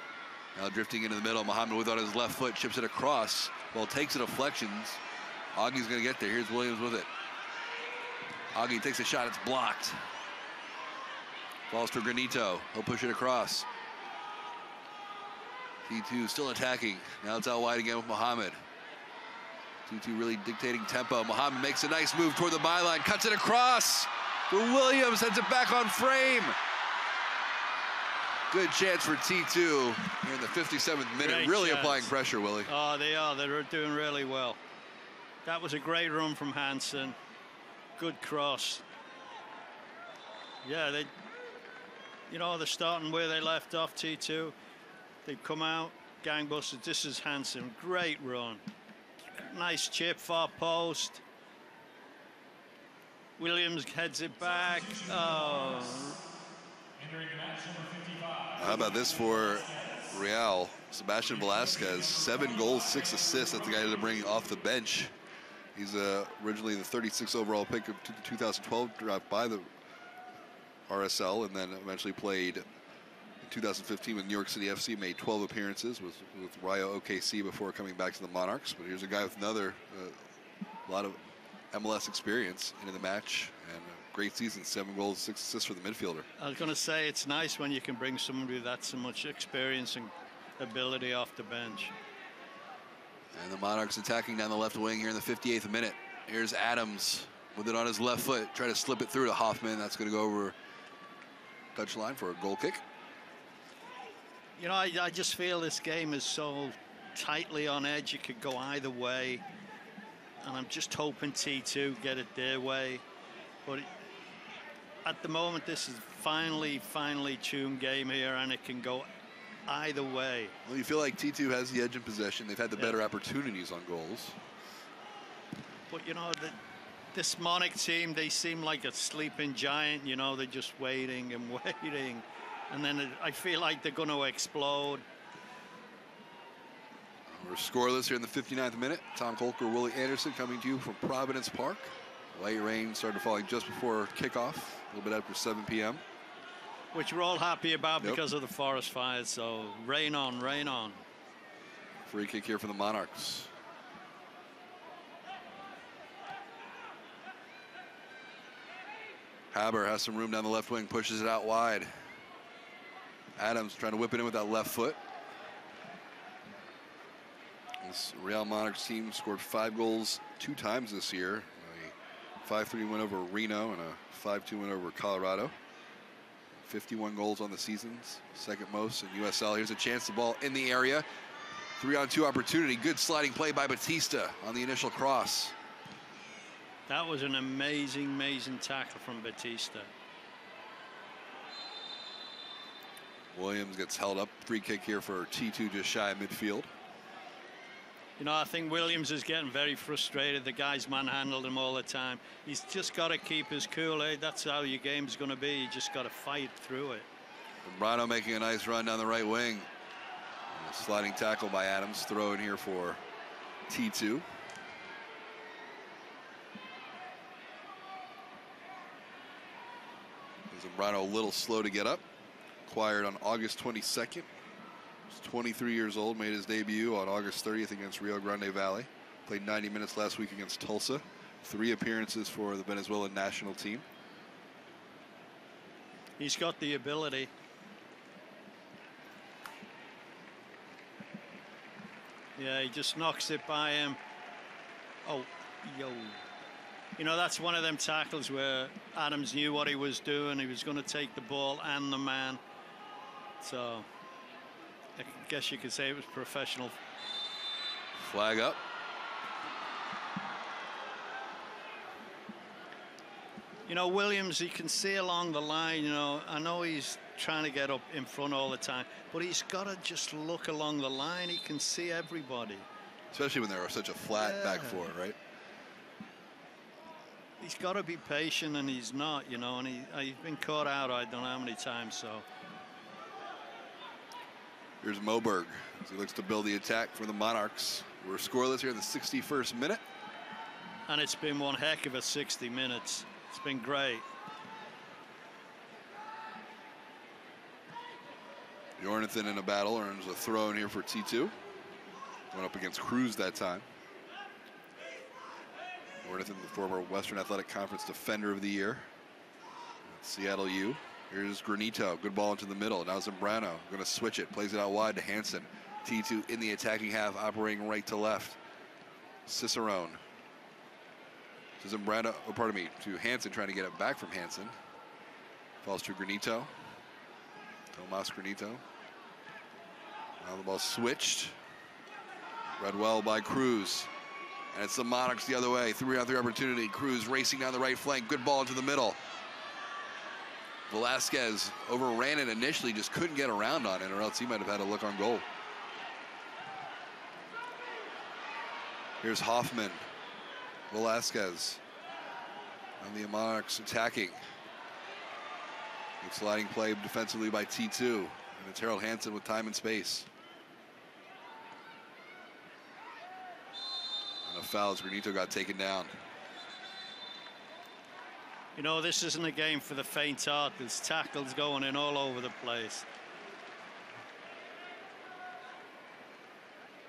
Now drifting into the middle. Mohammed with on his left foot, chips it across. Well, takes the deflections. Augie's going to get there. Here's Williams with it. Augie takes a shot. It's blocked. Falls to Granito. He'll push it across. T2 still attacking. Now it's out wide again with Mohammed. T2 really dictating tempo. Mohammed makes a nice move toward the byline. Cuts it across. For Williams, sends it back on frame. Good chance for T2 here in the 57th minute. Great really chance. Applying pressure, Willie. Oh, they are. They're doing really well. That was a great run from Hansen. Good cross. Yeah, they're starting where they left off, T2. They've come out, gangbusters. This is Hansen. Great run. Nice chip, far post. Williams heads it back. Oh. How about this for Real? Sebastian Velasquez, 7 goals, 6 assists. That's the guy to bring off the bench. He's originally the 36th overall pick of the 2012 draft by the RSL, and then eventually played in 2015 with New York City FC, made 12 appearances with Rayo OKC before coming back to the Monarchs. But here's a guy with another lot of MLS experience into the match, and a great season, 7 goals, 6 assists for the midfielder. I was going to say, it's nice when you can bring somebody with that so much experience and ability off the bench. And the Monarchs attacking down the left wing here in the 58th minute. Here's Adams with it on his left foot, try to slip it through to Hoffman. That's going to go over touchline for a goal kick. You know, I just feel this game is so tightly on edge. It could go either way. And I'm just hoping T2 get it their way. But at the moment, this is finely tuned game here, and it can go either way. Well, you feel like T2 has the edge in possession. They've had the better opportunities on goals. But, you know, this Monarch team, they seem like a sleeping giant. You know, they're just waiting and waiting. And then I feel like they're going to explode. We're scoreless here in the 59th minute. Tom Kolker, Willie Anderson coming to you from Providence Park. Light rain started falling just before kickoff, a little bit after 7 p.m. Which we're all happy about because of the forest fires. So rain on, rain on. Free kick here for the Monarchs. Haber has some room down the left wing, pushes it out wide. Adams trying to whip it in with that left foot. This Real Monarchs team scored 5 goals 2 times this year. A 5-3 win over Reno and a 5-2 win over Colorado. 51 goals on the seasons, second most in USL. Here's a chance, the ball in the area. 3-on-2 opportunity. Good sliding play by Batista on the initial cross. That was an amazing tackle from Batista. Williams gets held up. Free kick here for T2 just shy of midfield. You know, I think Williams is getting very frustrated. The guy's manhandled him all the time. He's just got to keep his cool. That's how your game's going to be. You just got to fight through it. Brano making a nice run down the right wing. And a sliding tackle by Adams. Throw in here for T2. Zambrano a little slow to get up. Acquired on August 22nd. He's 23 years old, made his debut on August 30th against Rio Grande Valley. Played 90 minutes last week against Tulsa. 3 appearances for the Venezuelan national team. He's got the ability. Yeah, he just knocks it by him. Oh, yo. You know, that's one of them tackles where Adams knew what he was doing. He was going to take the ball and the man. So I guess you could say it was professional. Flag up. You know, Williams, he can see along the line. You know, I know he's trying to get up in front all the time, but he's got to just look along the line. He can see everybody. Especially when they're such a flat back four, right? He's got to be patient, and he's not, you know, and he's been caught out I don't know how many times, so. Here's Moberg as he looks to build the attack for the Monarchs. We're scoreless here in the 61st minute. And it's been one heck of a 60 minutes. It's been great. Jornathan in a battle earns a throw in here for T2. Went up against Cruz that time. Jornathan, the former Western Athletic Conference Defender of the Year. Seattle U. Here's Granito, good ball into the middle. Now Zambrano going to switch it, plays it out wide to Hansen. T2 in the attacking half, operating right to left. Cicerone to Zambrano, oh, pardon me, to Hansen, trying to get it back from Hansen. Falls to Granito. Tomas Granito. Now the ball switched. Read well by Cruz. And it's the Monarchs the other way. 3-on-3 opportunity. Cruz racing down the right flank. Good ball into the middle. Velasquez overran it initially, just couldn't get around on it, or else he might have had a look on goal. Here's Hoffman. Velasquez. And the Monarchs attacking. Good sliding play defensively by T2. And it's Harold Hansen with time and space. And a foul as Granito got taken down. You know, this isn't a game for the faint heart. There's tackles going in all over the place.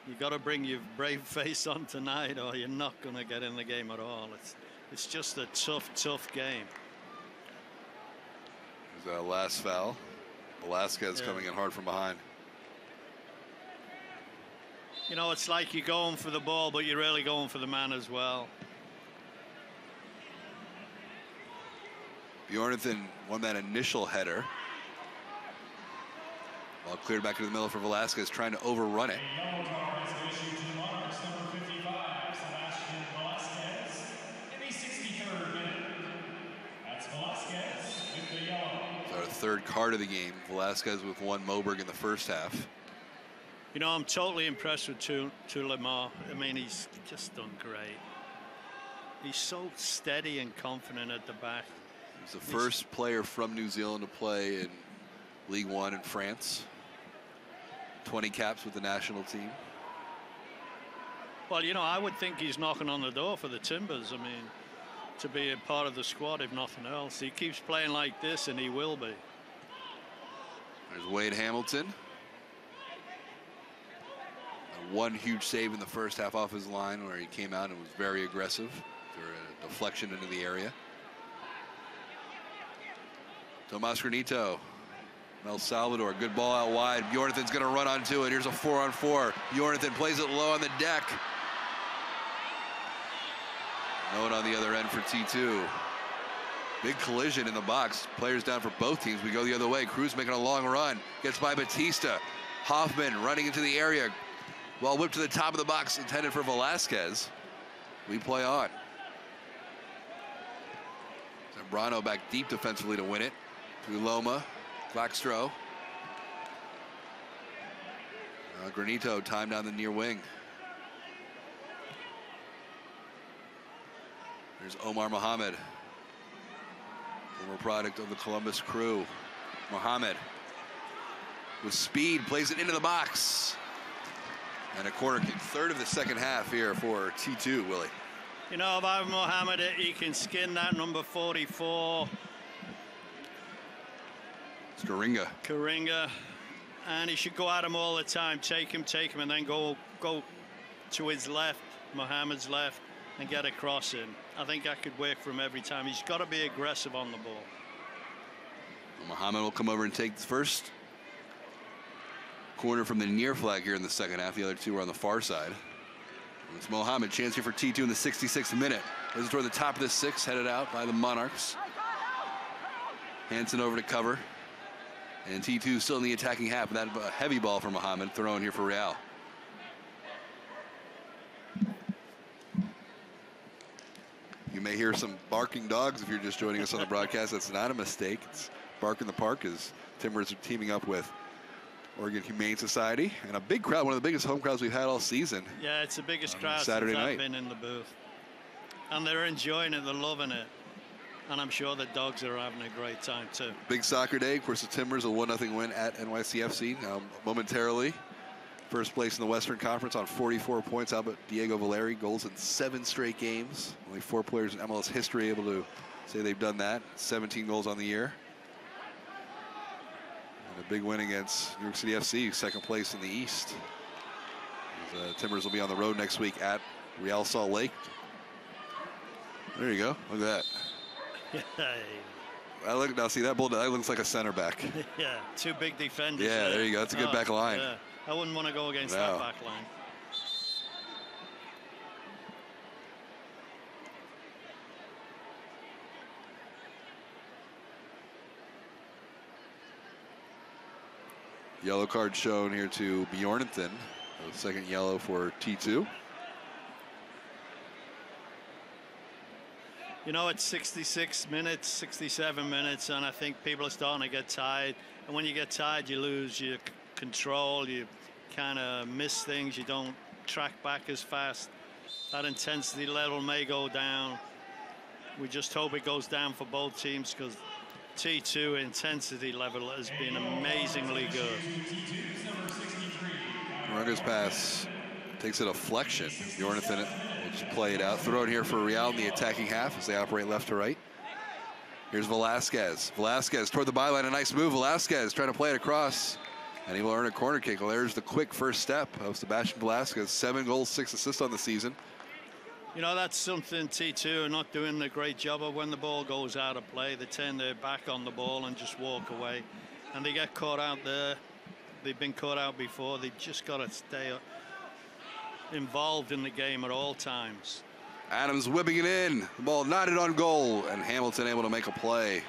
You got to bring your brave face on tonight, or you're not going to get in the game at all. It's just a tough game. There's that last foul. Velasquez coming in hard from behind. You know, it's like you're going for the ball, but you're really going for the man as well. Bjornathan won that initial header. Ball cleared back into the middle for Velasquez, trying to overrun it. Our third card of the game. Velasquez with one, Moberg in the first half. You know, I'm totally impressed with Tulemar. I mean, he's just done great. He's so steady and confident at the back. He's the first player from New Zealand to play in League One in France. 20 caps with the national team. Well, you know, I would think he's knocking on the door for the Timbers. I mean, to be a part of the squad, if nothing else. He keeps playing like this, and he will be. There's Wade Hamilton. One huge save in the first half off his line where he came out and was very aggressive for a deflection into the area. Tomas Granito, Mel Salvador, good ball out wide. Bjornathan's going to run onto it. Here's a 4-on-4. Bjornathan plays it low on the deck. No one on the other end for T2. Big collision in the box. Players down for both teams. We go the other way. Cruz making a long run. Gets by Batista. Hoffman running into the area. Ball whipped to the top of the box, intended for Velasquez. We play on. Zambrano back deep defensively to win it. To Loma, Blackstro. Granito timed down the near wing. There's Omar Mohammed, former product of the Columbus Crew. Mohammed with speed plays it into the box. And a corner kick, third of the second half here for T2, Willie. You know, if I'm Mohammed, he can skin that number 44. It's Karinga. Karinga. And he should go at him all the time. Take him, and then go to his left, Mohammed's left, and get a cross in. I think that could work for him every time. He's got to be aggressive on the ball. Mohammed will come over and take the first corner from the near flag here in the second half. The other two are on the far side. It's Mohammed, chance here for T2 in the 66th minute. This is toward the top of the sixth, headed out by the Monarchs. Hansen over to cover. And T2 still in the attacking half. That heavy ball for Mohammed, thrown here for Real. You may hear some barking dogs if you're just joining us on the broadcast. That's not a mistake. It's Bark in the Park as Timbers are teaming up with Oregon Humane Society, and a big crowd, one of the biggest home crowds we've had all season. Yeah, it's the biggest crowd Saturday since night. I've been in the booth. And they're enjoying it, they're loving it. And I'm sure the dogs are having a great time too. Big soccer day. Of course, the Timbers, a 1-0 win at NYCFC. Now, momentarily, first place in the Western Conference on 44 points. How about Diego Valeri? Goals in 7 straight games. Only 4 players in MLS history able to say they've done that. 17 goals on the year. A big win against New York City FC, second place in the East. The Timbers will be on the road next week at Real Salt Lake. There you go. Look at that. Now see that bull. That looks like a center back. Yeah, 2 big defenders. Yeah, there you go. That's a good back line. Yeah. I wouldn't want to go against that back line. Yellow card shown here to Bjornathan. The second yellow for T2. You know, it's 66 minutes, 67 minutes, and I think people are starting to get tired. And when you get tired, you lose your control. You kind of miss things. You don't track back as fast. That intensity level may go down. We just hope it goes down for both teams, because T2 intensity level has been amazingly good. Runger's pass takes a deflection. Bjornathan will just play it out. Throw it here for Real in the attacking half as they operate left to right. Here's Velasquez. Velasquez toward the byline, a nice move. Velasquez trying to play it across, and he will earn a corner kick. Well, there's the quick first step of Sebastian Velasquez. 7 goals, 6 assists on the season. You know, that's something T2 are not doing a great job of. When the ball goes out of play, they turn their back on the ball and just walk away. And they get caught out there. They've been caught out before. They've just got to stay up, involved in the game at all times. Adams whipping it in. The ball knotted on goal, and Hamilton able to make a play.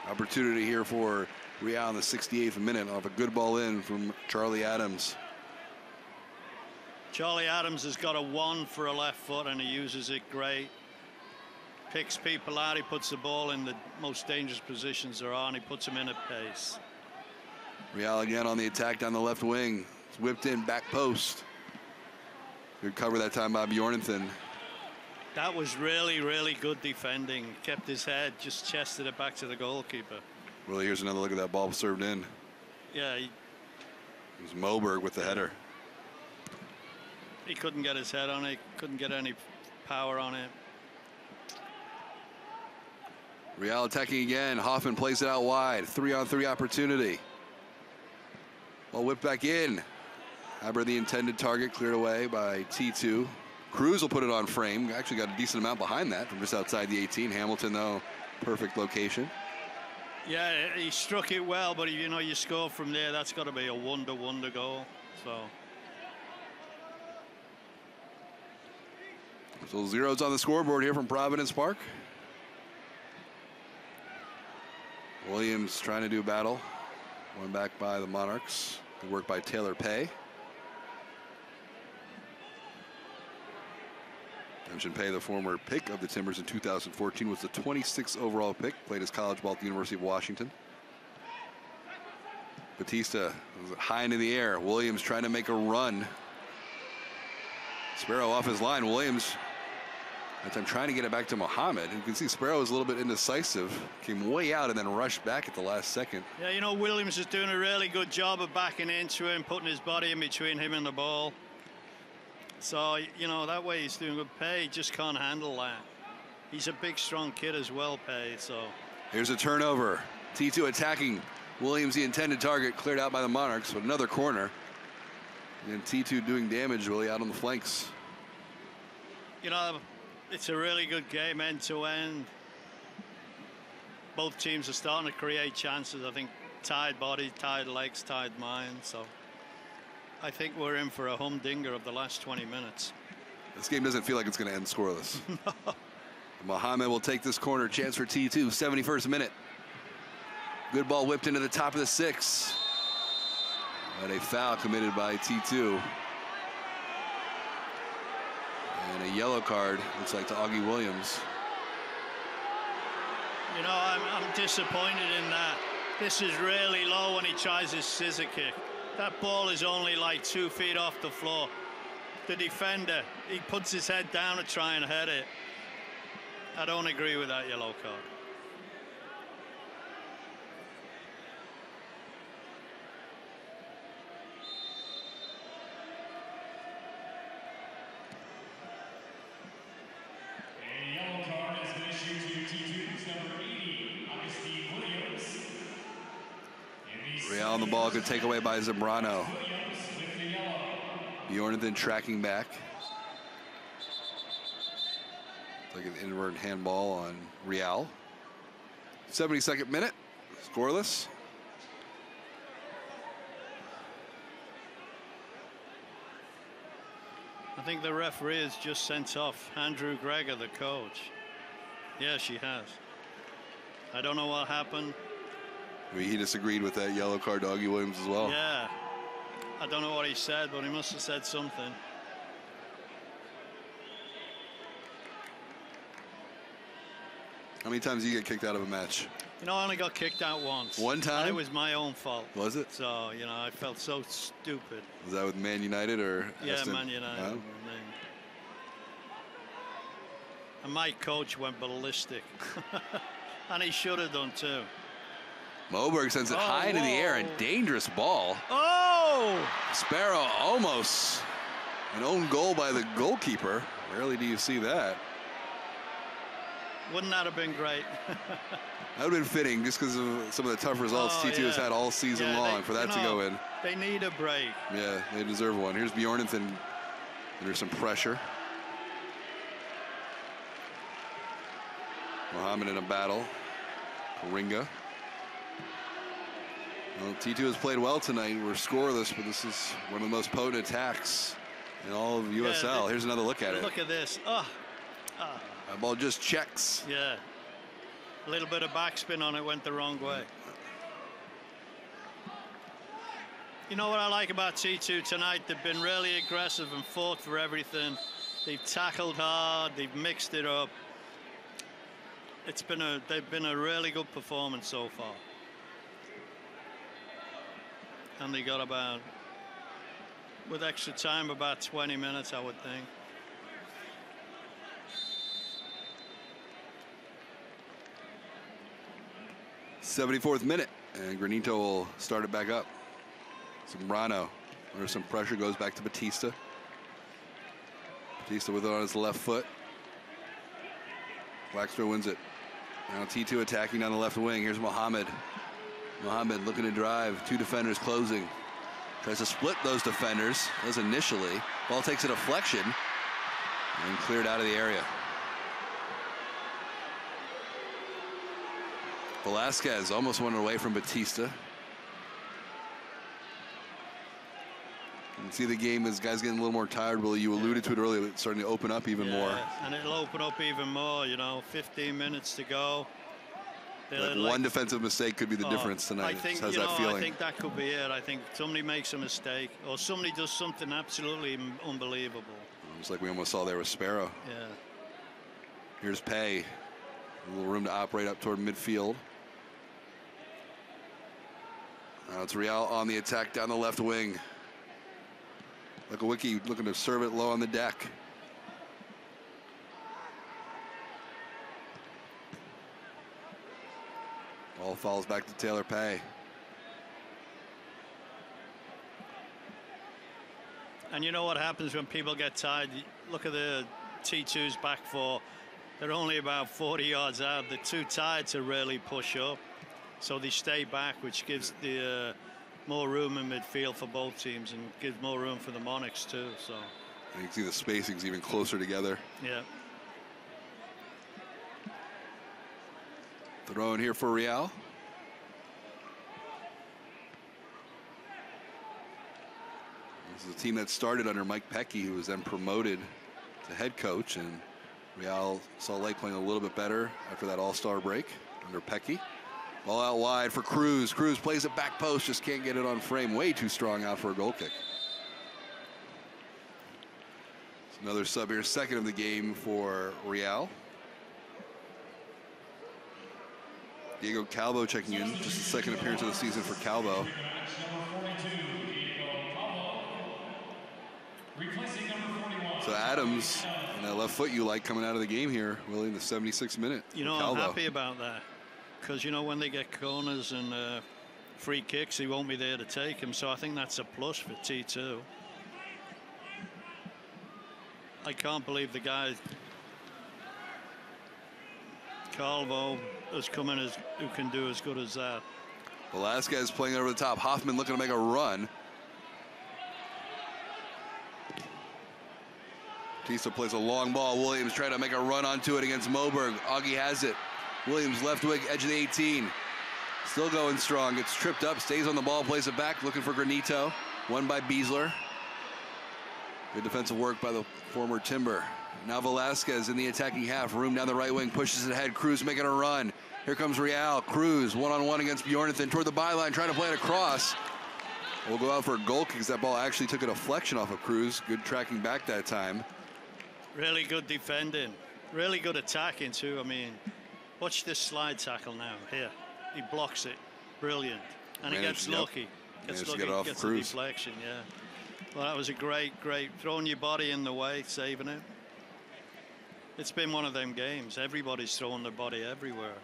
Opportunity here for Real in the 68th minute off a good ball in from Charlie Adams. Charlie Adams has got a 1 for a left foot, and he uses it great. Picks people out. He puts the ball in the most dangerous positions there are, and he puts them in at pace. Real again on the attack down the left wing. It's whipped in, back post. Good cover that time by Bjornathan. That was really, really good defending. Kept his head, just chested it back to the goalkeeper. Well, here's another look at that ball served in. Yeah, it was Moberg with the header. He couldn't get his head on it, couldn't get any power on it. Real attacking again. Hoffman plays it out wide. 3-on-3 opportunity. Well, whipped back in. Haber, the intended target, cleared away by T2. Cruz will put it on frame. Actually got a decent amount behind that from just outside the 18. Hamilton, though, perfect location. Yeah, he struck it well, but you know, you score from there, that's got to be a wonder goal. So zeros on the scoreboard here from Providence Park. Williams trying to do battle. One back by the Monarchs. Good work by Taylor Pay. Mention Pay, the former pick of the Timbers in 2014, was the 26th overall pick. Played his college ball at the University of Washington. Batista was high into the air. Williams trying to make a run. Sparrow off his line. Williams, that time trying to get it back to Mohammed. You can see Sparrow was a little bit indecisive. Came way out and then rushed back at the last second. Yeah, you know, Williams is doing a really good job of backing into him, putting his body in between him and the ball. So, you know, that way he's doing good. Pay just can't handle that. He's a big, strong kid as well, Pay, so. Here's a turnover. T2 attacking. Williams, the intended target, cleared out by the Monarchs, but another corner. And T2 doing damage really out on the flanks. You know, it's a really good game end to end. Both teams are starting to create chances. I think tied body, tied legs, tied mind, so. I think we're in for a humdinger of the last 20 minutes. This game doesn't feel like it's going to end scoreless. No. Mohammed will take this corner. Chance for T2, 71st minute. Good ball whipped into the top of the 6. And a foul committed by T2. And a yellow card, looks like, to Augie Williams. You know, I'm disappointed in that. This is really low when he tries his scissor kick. That ball is only like 2 feet off the floor. The defender, he puts his head down to try and head it. I don't agree with that yellow card. A yellow card has been issued to T2's number 80, Augustine Williams. Real on the ball, good takeaway by Zambrano. Bjornathan tracking back. It's like an inward handball on Real. 72nd minute, scoreless. I think the referee has just sent off Andrew Greger, the coach. Yeah, she has. I don't know what happened. I mean, he disagreed with that yellow card to Augie Williams as well. Yeah. I don't know what he said, but he must have said something. How many times do you get kicked out of a match? You know, I only got kicked out once. One time? And it was my own fault. Was it? So, you know, I felt so stupid. Was that with Man United or Yeah, Aston? Man United. Oh. And my coach went ballistic. And he should have done too. Moberg sends it high into the air, a dangerous ball. Oh! Sparrow almost an own goal by the goalkeeper. Rarely do you see that. Wouldn't that have been great? That would have been fitting just because of some of the tough results T2 has had all season long for that to go in. They need a break. Yeah, they deserve one. Here's Bjornathan under some pressure. Mohammed in a battle. Karinga. Well, T2 has played well tonight. We're scoreless, but this is one of the most potent attacks in all of USL. Yeah, here's another look at it. Look at this. Oh. That ball just checks. Yeah. A little bit of backspin on it, went the wrong way. You know what I like about T2 tonight? They've been really aggressive and fought for everything. They've tackled hard. They've mixed it up. They've been a really good performance so far. And they got about, with extra time, about 20 minutes, I would think. '74th minute, and Granito will start it back up. Zambrano under some pressure, goes back to Batista. Batista with it on his left foot. Blackstra wins it. Now T2 attacking down the left wing. Here's Mohammed. Mohammed looking to drive. Two defenders closing. Tries to split those defenders, as initially. Ball takes a deflection and cleared out of the area. Velasquez almost went away from Batista. You can see the game as guys getting a little more tired. Will, you alluded to it earlier, it's starting to open up even more. And it'll open up even more, you know, 15 minutes to go. Like one defensive mistake could be the difference tonight. I think, How's that feeling? I think that could be it. I think somebody makes a mistake or somebody does something absolutely unbelievable. It's like we almost saw there with Sparrow. Yeah. Here's Pay. A little room to operate up toward midfield. Now it's Real on the attack down the left wing. Lekowicki looking to serve it low on the deck. Ball falls back to Taylor Pay. And you know what happens when people get tired? Look at the T2's back four. They're only about 40 yards out. They're too tired to really push up. So they stay back, which gives the more room in midfield for both teams and gives more room for the Monarchs too. So and you can see the spacing's even closer together. Yeah. Throw in here for Real. This is a team that started under Mike Pecky, who was then promoted to head coach, and Real Salt Lake playing a little bit better after that all-star break under Pecky. Ball out wide for Cruz. Cruz plays it back post, just can't get it on frame. Way too strong out for a goal kick. It's another sub here, second of the game for Real. Diego Calvo checking in, just the second appearance of the season for Calvo. So Adams, and that left foot you like coming out of the game here, really in the 76th minute. You know, I'm happy about that. Because, you know, when they get corners and free kicks, he won't be there to take them. So I think that's a plus for T2. I can't believe the guy, Calvo, has come in who can do as good as that. Velasquez playing over the top. Hoffman looking to make a run. Batista plays a long ball. Williams trying to make a run onto it against Moberg. Augie has it. Williams left wing, edge of the 18. Still going strong. Gets tripped up, stays on the ball, plays it back, looking for Granito. Won by Beasler. Good defensive work by the former Timber. Now Velasquez in the attacking half. Room down the right wing, pushes it ahead. Cruz making a run. Here comes Real. Cruz one-on-one against Bjornathan toward the byline, trying to play it across. We'll go out for a goal kick because that ball actually took a deflection off of Cruz. Good tracking back that time. Really good defending. Really good attacking too. I mean, watch this slide tackle now. Here, he blocks it. Brilliant. And he gets lucky. Gets lucky, gets the deflection, yeah. Well, that was a great, throwing your body in the way, saving it. It's been one of them games. Everybody's throwing their body everywhere.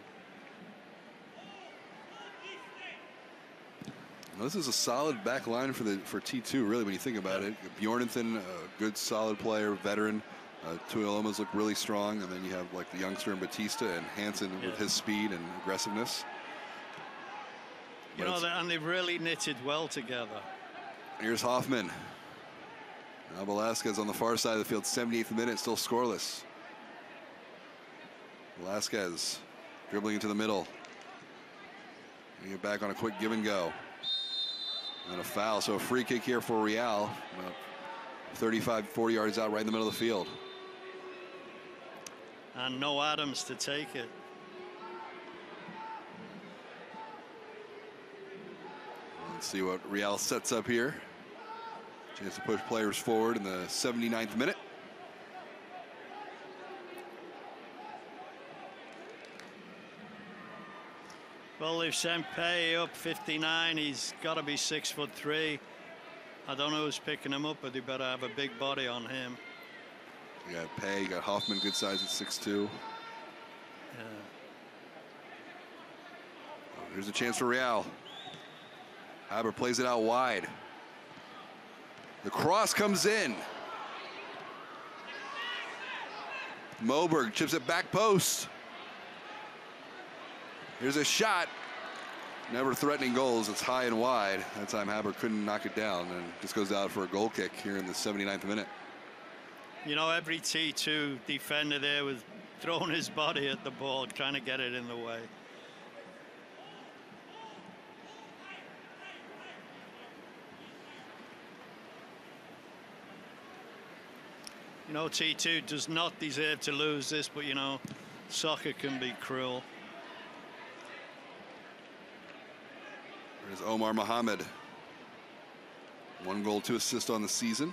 Well, this is a solid back line for T2, really, when you think about it. Bjornathan, a good, solid player, veteran. Tuiloma's look really strong, and then you have like the youngster and Batista and Hansen with his speed and aggressiveness. You know, and they've really knitted well together. Here's Hoffman. Now Velasquez on the far side of the field, 78th minute, still scoreless. Velasquez dribbling into the middle. Get back on a quick give and go. And a foul, so a free kick here for Real. 35, 40 yards out right in the middle of the field. And no Adams to take it. Let's see what Real sets up here. Chance to push players forward in the 79th minute. Well, they've sent Pay up 59. He's got to be 6'3". I don't know who's picking him up, but they better have a big body on him. You got Pay, you got Hoffman, good size at 6'2". Yeah. Here's a chance for Real. Haber plays it out wide. The cross comes in. Moberg chips it back post. Here's a shot. Never threatening goals. It's high and wide. That time Haber couldn't knock it down and just goes out for a goal kick here in the 79th minute. You know, every T2 defender there was throwing his body at the ball, trying to get it in the way. You know, T2 does not deserve to lose this, but, you know, soccer can be cruel. There's Omar Mohammed. 1 goal, 2 assists on the season.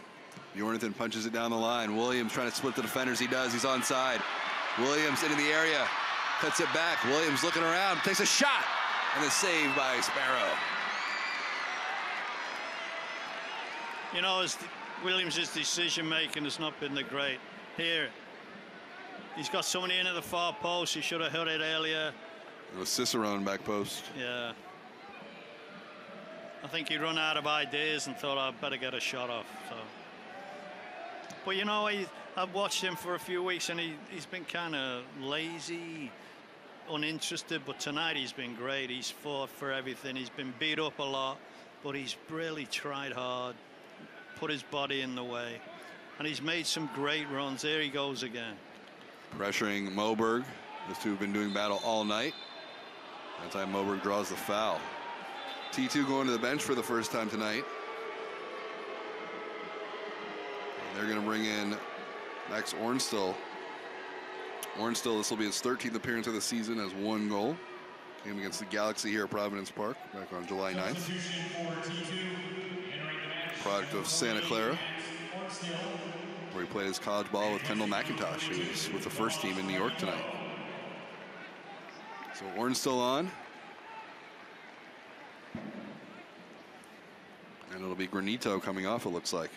Jornathan punches it down the line. Williams trying to split the defenders. He does. He's onside. Williams into the area. Cuts it back. Williams looking around. Takes a shot. And a save by Sparrow. You know, Williams' decision-making has not been the great. Here, he's got somebody in at the far post. He should have hit it earlier. It was Cicerone back post. Yeah. I think he run out of ideas and thought I'd better get a shot off. So, but you know, I've watched him for a few weeks and he's been kind of lazy, uninterested. But tonight he's been great. He's fought for everything. He's been beat up a lot, but he's really tried hard, put his body in the way, and he's made some great runs. There he goes again. Pressuring Moberg. Those two have been doing battle all night. That time Moberg draws the foul. T2 going to the bench for the first time tonight. And they're going to bring in Max Ornstill. Ornstill, this will be his 13th appearance of the season, has 1 goal. Came against the Galaxy here at Providence Park back on July 9th. Product of Santa Clara, where he played his college ball with Kendall McIntosh, who was with the first team in New York tonight. So Ornstill on. And it'll be Granito coming off, it looks like.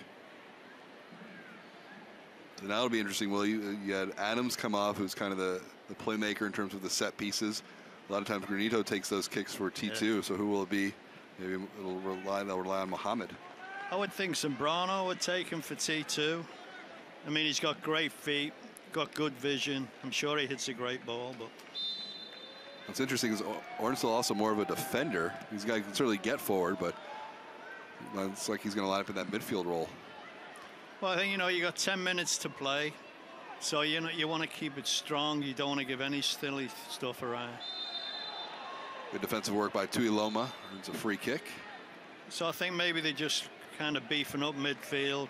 And that'll be interesting. Well, you had Adams come off, who's kind of the playmaker in terms of the set pieces. A lot of times Granito takes those kicks for T2, yeah. So who will it be? Maybe they'll rely on Mohammed. I would think Zambrano would take him for T2. I mean, he's got great feet, got good vision. I'm sure he hits a great ball, but... What's interesting is Ornstill also more of a defender. He's a guy who can certainly get forward, but it's like he's going to line up in that midfield role. Well, I think, you know, you got 10 minutes to play, so you know you want to keep it strong. You don't want to give any silly stuff around. Good defensive work by Tui Loma. It's a free kick. So I think maybe they're just kind of beefing up midfield.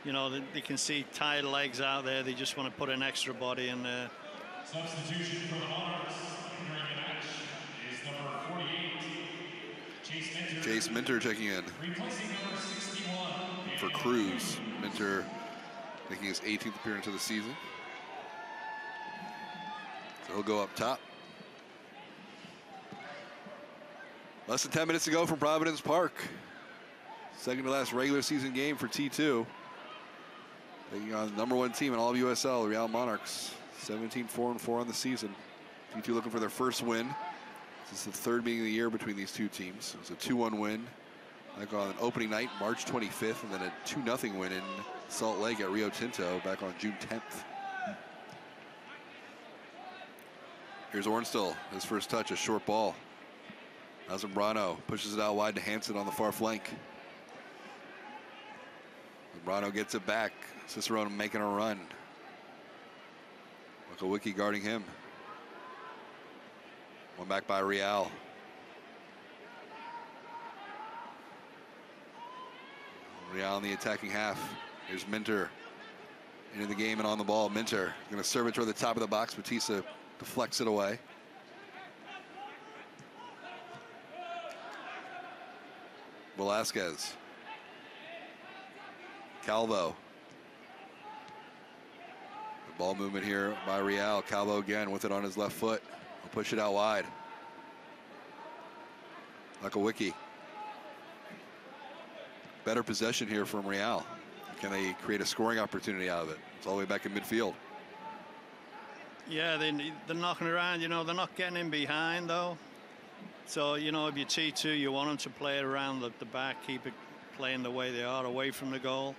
You know, they can see tired legs out there. They just want to put an extra body in there. Substitution for the Monarchs during the match is number 48, Chase Minter checking in. Replacing number 61. For Cruz. Minter making his 18th appearance of the season. So he'll go up top. Less than 10 minutes to go from Providence Park. Second to last regular season game for T2. Taking on the #1 team in all of USL, the Real Monarchs. 17-4-4 on the season. T2 looking for their first win. This is the third meeting of the year between these two teams. It was a 2-1 win back on opening night, March 25th, and then a 2-0 win in Salt Lake at Rio Tinto back on June 10th. Here's Ornstill, his first touch, a short ball. Now Zambrano pushes it out wide to Hansen on the far flank. Zambrano gets it back. Cicerone making a run. Wiki guarding him. One back by Real. Real in the attacking half. Here's Minter into the game and on the ball. Minter going to serve it toward the top of the box. Batista deflects it away. Velasquez. Calvo. The ball movement here by Real. Calvo again with it on his left foot. He'll push it out wide. Like a wiki. Better possession here from Real. Can they create a scoring opportunity out of it? It's all the way back in midfield. Yeah, they're knocking around, you know, they're not getting in behind though. So, you know, if you're T2, you want them to play it around the back, keep it playing the way they are, away from the goal.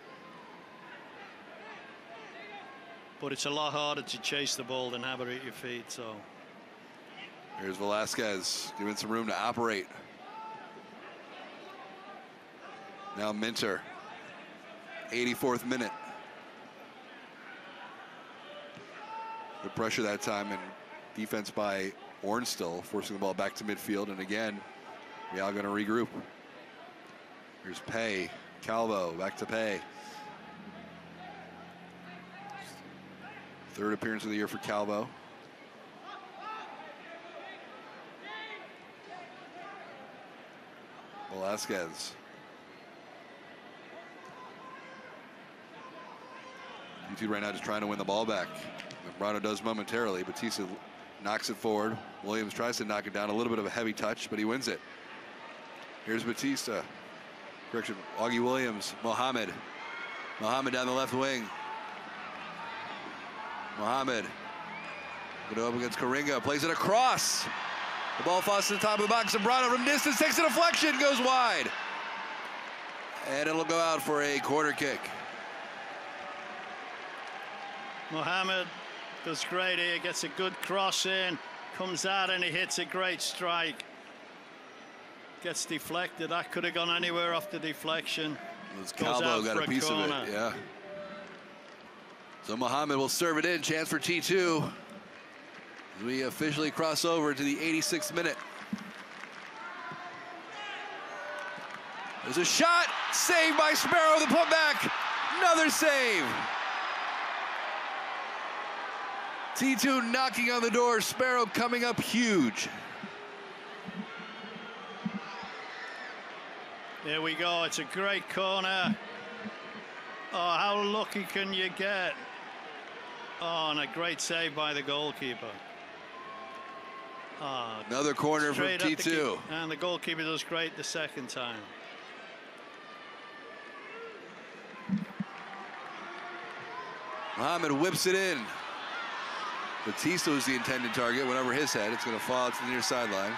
But it's a lot harder to chase the ball than have it at your feet, so. Here's Velasquez giving some room to operate. Now Minter, 84th minute. Good pressure that time, and defense by Ornstill, forcing the ball back to midfield. And again, Real going to regroup. Here's Pay, Calvo, back to Pay. Third appearance of the year for Calvo. Velasquez. T2 right now just trying to win the ball back. Brano does momentarily. Batista knocks it forward. Williams tries to knock it down. A little bit of a heavy touch, but he wins it. Here's Batista. Correction, Augie Williams. Mohamed. Mohamed down the left wing. Mohamed. Going to go up against Karinga. Plays it across. The ball falls to the top of the box. Zambrano from distance takes a deflection. Goes wide. And it'll go out for a corner kick. Mohamed does great here, gets a good cross in, comes out and he hits a great strike. Gets deflected. That could have gone anywhere off the deflection. Calvo got a piece of it, yeah. So Mohamed will serve it in. Chance for T2. We officially cross over to the 86th minute. There's a shot, saved by Sparrow, the putback. Another save. T2 knocking on the door, Sparrow coming up huge. Here we go, it's a great corner. Oh, how lucky can you get? Oh, and a great save by the goalkeeper. Oh, another corner from T2. And the goalkeeper does great the second time. Mohamed whips it in. Batista was the intended target. Went over his head. It's going to fall out to the near sideline.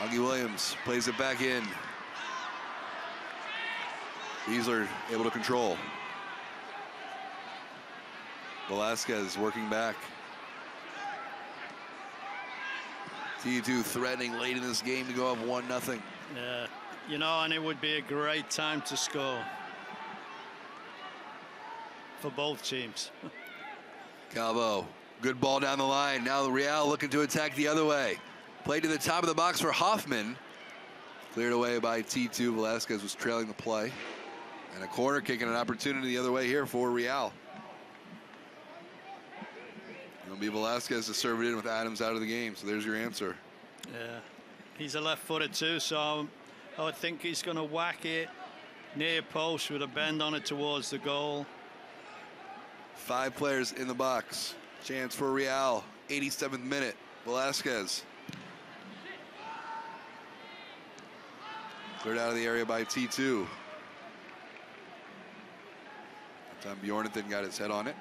Augie Williams plays it back in. Beasler able to control. Velasquez working back. T2 threatening late in this game to go up 1-0. Yeah, you know, and it would be a great time to score for both teams. Calvo, good ball down the line. Now the Real looking to attack the other way. Play to the top of the box for Hoffman. Cleared away by T2. Velasquez was trailing the play. And a corner kick and an opportunity the other way here for Real. It'll be Velasquez to serve it in with Adams out of the game. So there's your answer. Yeah, he's a left-footed too, so I would think he's going to whack it near post with a bend on it towards the goal. 5 players in the box. Chance for Real. 87th minute. Velasquez. Cleared out of the area by T2. That time Bjornathan got his head on it.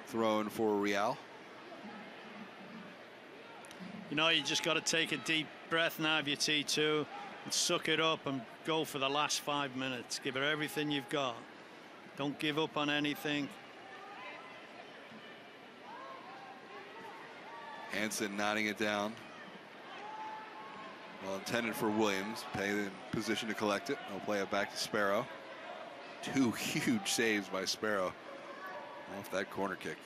Thrown for Real. You know, you just got to take a deep breath now if you're T2 and suck it up and go for the last 5 minutes. Give it everything you've got. Don't give up on anything. Hansen nodding it down. Well intended for Williams. Pay in position to collect it. He'll play it back to Sparrow. 2 huge saves by Sparrow off that corner kick.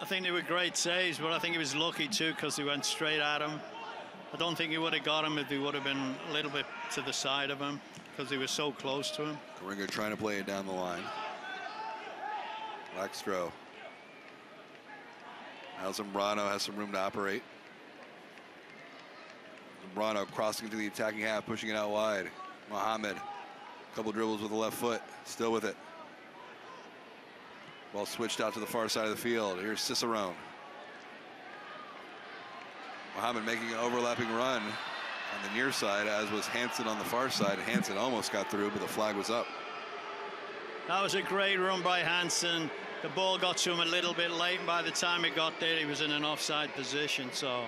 I think they were great saves, but I think he was lucky too because he went straight at him. I don't think he would have got him if he would have been a little bit to the side of him, because he was so close to him. Ringer trying to play it down the line. Blackstro. Now Zambrano has some room to operate. Zambrano crossing into the attacking half, pushing it out wide. Mohamed, a couple dribbles with the left foot, still with it. Ball switched out to the far side of the field. Here's Cicerone. Mohamed making an overlapping run on the near side, as was Hansen on the far side. Hansen almost got through, but the flag was up. That was a great run by Hansen. The ball got to him a little bit late, and by the time it got there, he was in an offside position. So,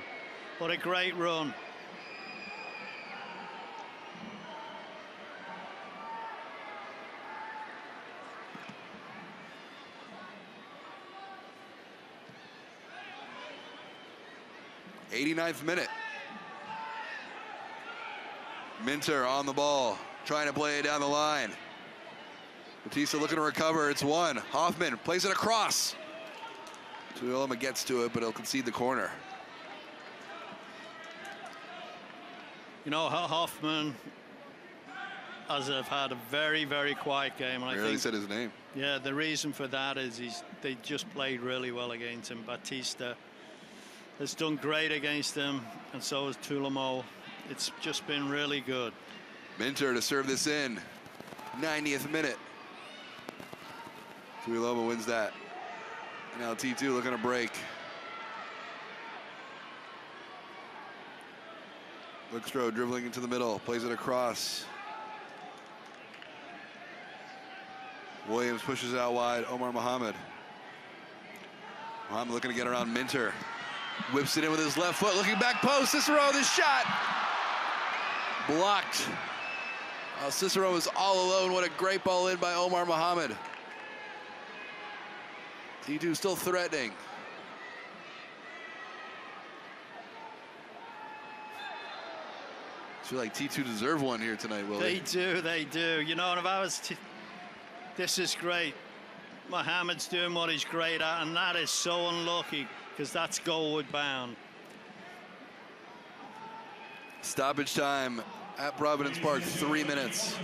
what a great run. '89th minute. Minter on the ball, trying to play it down the line. Batista looking to recover. It's one. Hoffman plays it across. Tuiloma gets to it, but he'll concede the corner. You know, Hoffman has had a very, very quiet game. And I Barely think said his name. Yeah, the reason for that is they just played really well against him. Batista has done great against him, and so has Tuiloma. It's just been really good. Minter to serve this in. 90th minute. Tuiloma wins that. And now T2 looking to break. Blackstro dribbling into the middle, plays it across. Williams pushes it out wide. Omar Mohamed. Mohamed looking to get around Minter. Whips it in with his left foot, looking back post. Cicero, the shot. Blocked. Cicero was all alone. What a great ball in by Omar Mohamed. T2 still threatening. I feel like T2 deserve one here tonight, Willie. They do. You know, and if I was, this is great. Mohamed's doing what he's great at, and that is so unlucky, because that's goalward bound. Stoppage time at Providence Park, 3 minutes.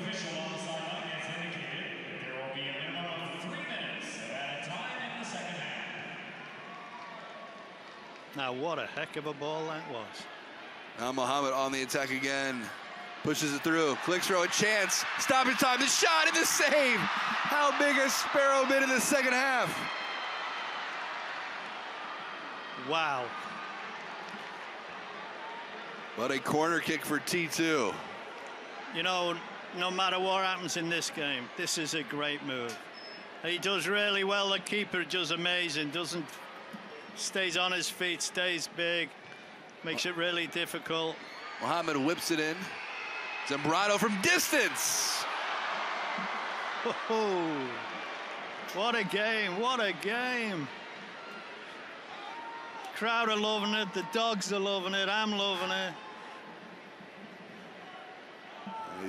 Now, what a heck of a ball that was. Now Mohamed on the attack again. Pushes it through. Blackstro, a chance. Stoppage time. The shot and the save. How big has Sparrow been in the second half? Wow. But a corner kick for T2. You know, no matter what happens in this game, this is a great move. He does really well. The keeper does amazing. Stays on his feet, stays big, makes it really difficult. Mohamed whips it in. Zambrano from distance. Oh, what a game, what a game. Crowd are loving it, the dogs are loving it, I'm loving it.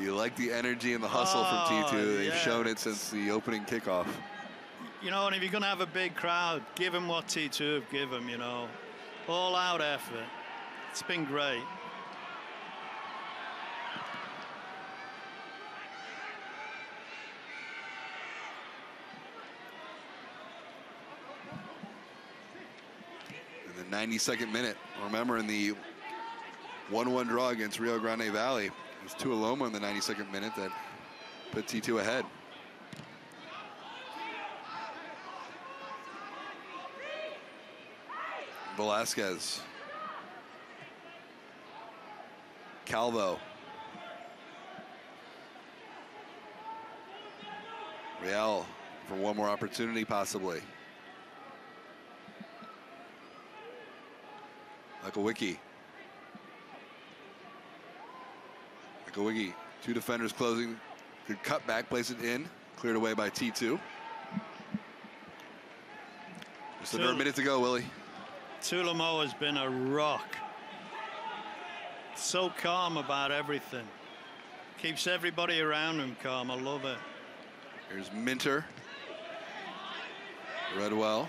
You like the energy and the hustle from T2. They've shown it since the opening kickoff. You know, and if you're going to have a big crowd, give them what T2 have given them, you know. All out effort. It's been great. In the 92nd minute, remember in the 1-1 draw against Rio Grande Valley, it was Tuiloma in the 92nd minute that put T2 ahead. Velasquez. Calvo. Real for one more opportunity, possibly. Akawicki. Akawicki, two defenders closing. Good cut back, place it in. Cleared away by T2. Just under a minute to go, Willie. Tuiloma has been a rock. So calm about everything. Keeps everybody around him calm. I love it. Here's Minter. Read well.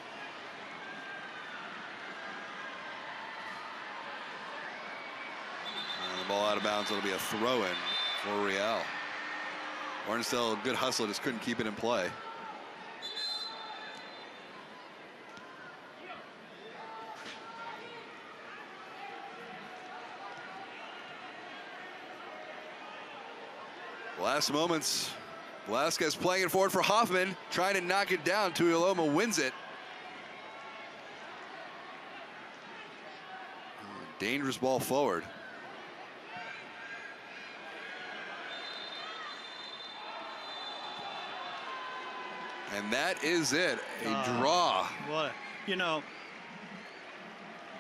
ball out of bounds. It'll be a throw-in for Real. Ornsdale, good hustle, just couldn't keep it in play. Last moments, Velasquez playing it forward for Hoffman, trying to knock it down. Tuioloma wins it. Dangerous ball forward. And that is it, a draw. What, you know.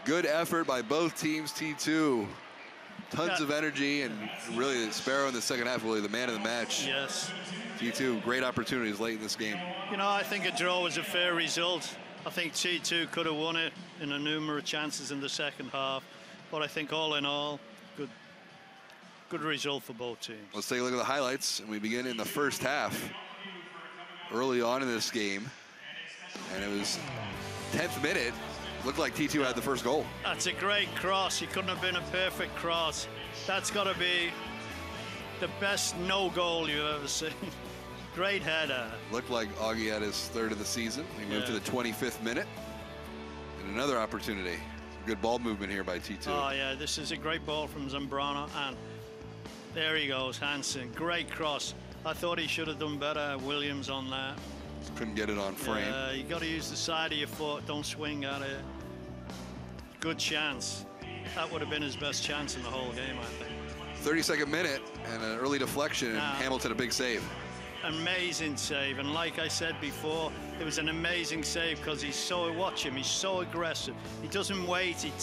Good effort by both teams, T2. Tons of energy, and really Sparrow in the second half, really the man of the match. Yes. T2, great opportunities late in this game. You know, I think a draw was a fair result. I think T2 could have won it in a number of chances in the second half. But I think all in all, good result for both teams. Let's take a look at the highlights, and we begin in the first half. Early on in this game, and it was 10th minute. Looked like T2 had the first goal. That's a great cross. It couldn't have been a perfect cross. That's got to be the best no goal you've ever seen. Great header. Looked like Augie had his third of the season. He moved to the 25th minute. And another opportunity. Good ball movement here by T2. Oh, yeah, this is a great ball from Zambrano. And there he goes, Hansen. Great cross. I thought he should have done better, Williams, on that. Couldn't get it on frame. You got to use the side of your foot. Don't swing at it. Good chance. That would have been his best chance in the whole game, I think. 32nd minute and an early deflection, and Hamilton a big save. Amazing save, and like I said before, it was an amazing save because he's so, watch him, he's so aggressive. He doesn't wait, he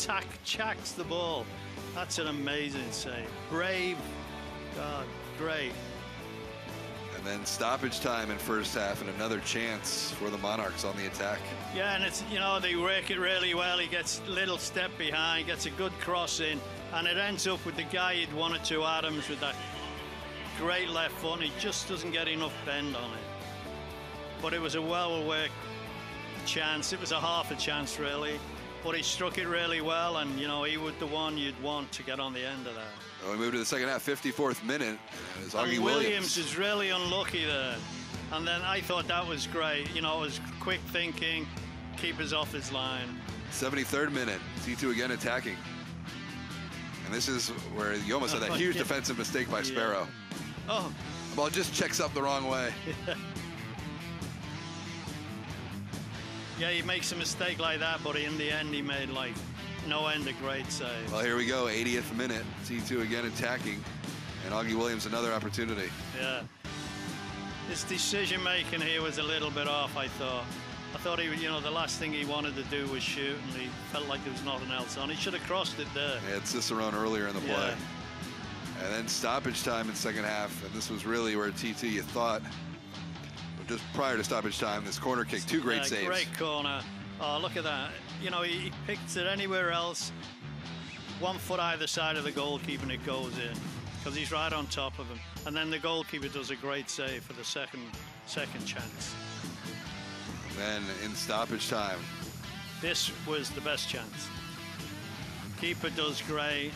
chacks the ball. That's an amazing save. Brave, God, great. And then stoppage time in first half, and another chance for the Monarchs on the attack. Yeah, and it's, you know, they work it really well. He gets a little step behind, gets a good cross in, and it ends up with the guy he'd wanted to, Adams, with that great left foot, and he just doesn't get enough bend on it. But it was a well-worked chance. It was a half a chance, really. But he struck it really well, and, you know, he was the one you'd want to get on the end of that. Well, we moved to the second half, 54th minute. It's Augie Williams is really unlucky there. And then I thought that was great. You know, it was quick thinking, keepers off his line. 73rd minute, T2 again attacking. And this is where you almost had that huge defensive mistake by Sparrow. Oh. The ball just checks up the wrong way. Yeah, he makes a mistake like that, but in the end, he made like no end of great saves. Well, here we go, 80th minute. T2 again attacking, and Augie Williams another opportunity. Yeah. His decision making here was a little bit off, I thought. I thought he, you know, the last thing he wanted to do was shoot, and he felt like there was nothing else on. He should have crossed it there. He had Cicerone earlier in the play. And then stoppage time in second half, and this was really where T2, you thought, just prior to stoppage time, this corner kick, two great saves. Great corner. Oh, look at that. You know, he picks it anywhere else. 1 foot either side of the goalkeeper, and it goes in, because he's right on top of him. And then the goalkeeper does a great save for the second chance. Then in stoppage time, this was the best chance. Keeper does great.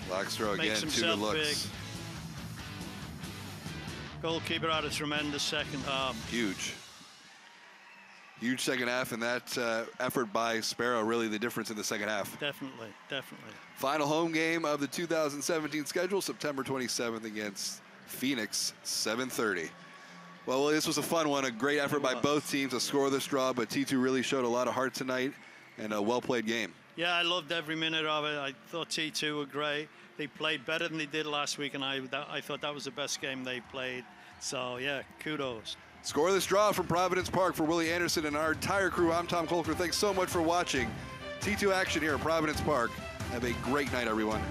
Blackstraw again, two good looks. Big. Goalkeeper had a tremendous second half. Huge second half, and that effort by Sparrow really the difference in the second half. Definitely. Final home game of the 2017 schedule, September 27th against Phoenix, 7:30. Well, this was a fun one, a great effort by both teams, a scoreless draw, but T2 really showed a lot of heart tonight and a well-played game. Yeah, I loved every minute of it. I thought T2 were great. They played better than they did last week, and I thought that was the best game they played. So, yeah, kudos. Scoreless draw from Providence Park for Willie Anderson and our entire crew. I'm Tom Colfer. Thanks so much for watching T2 action here at Providence Park. Have a great night, everyone.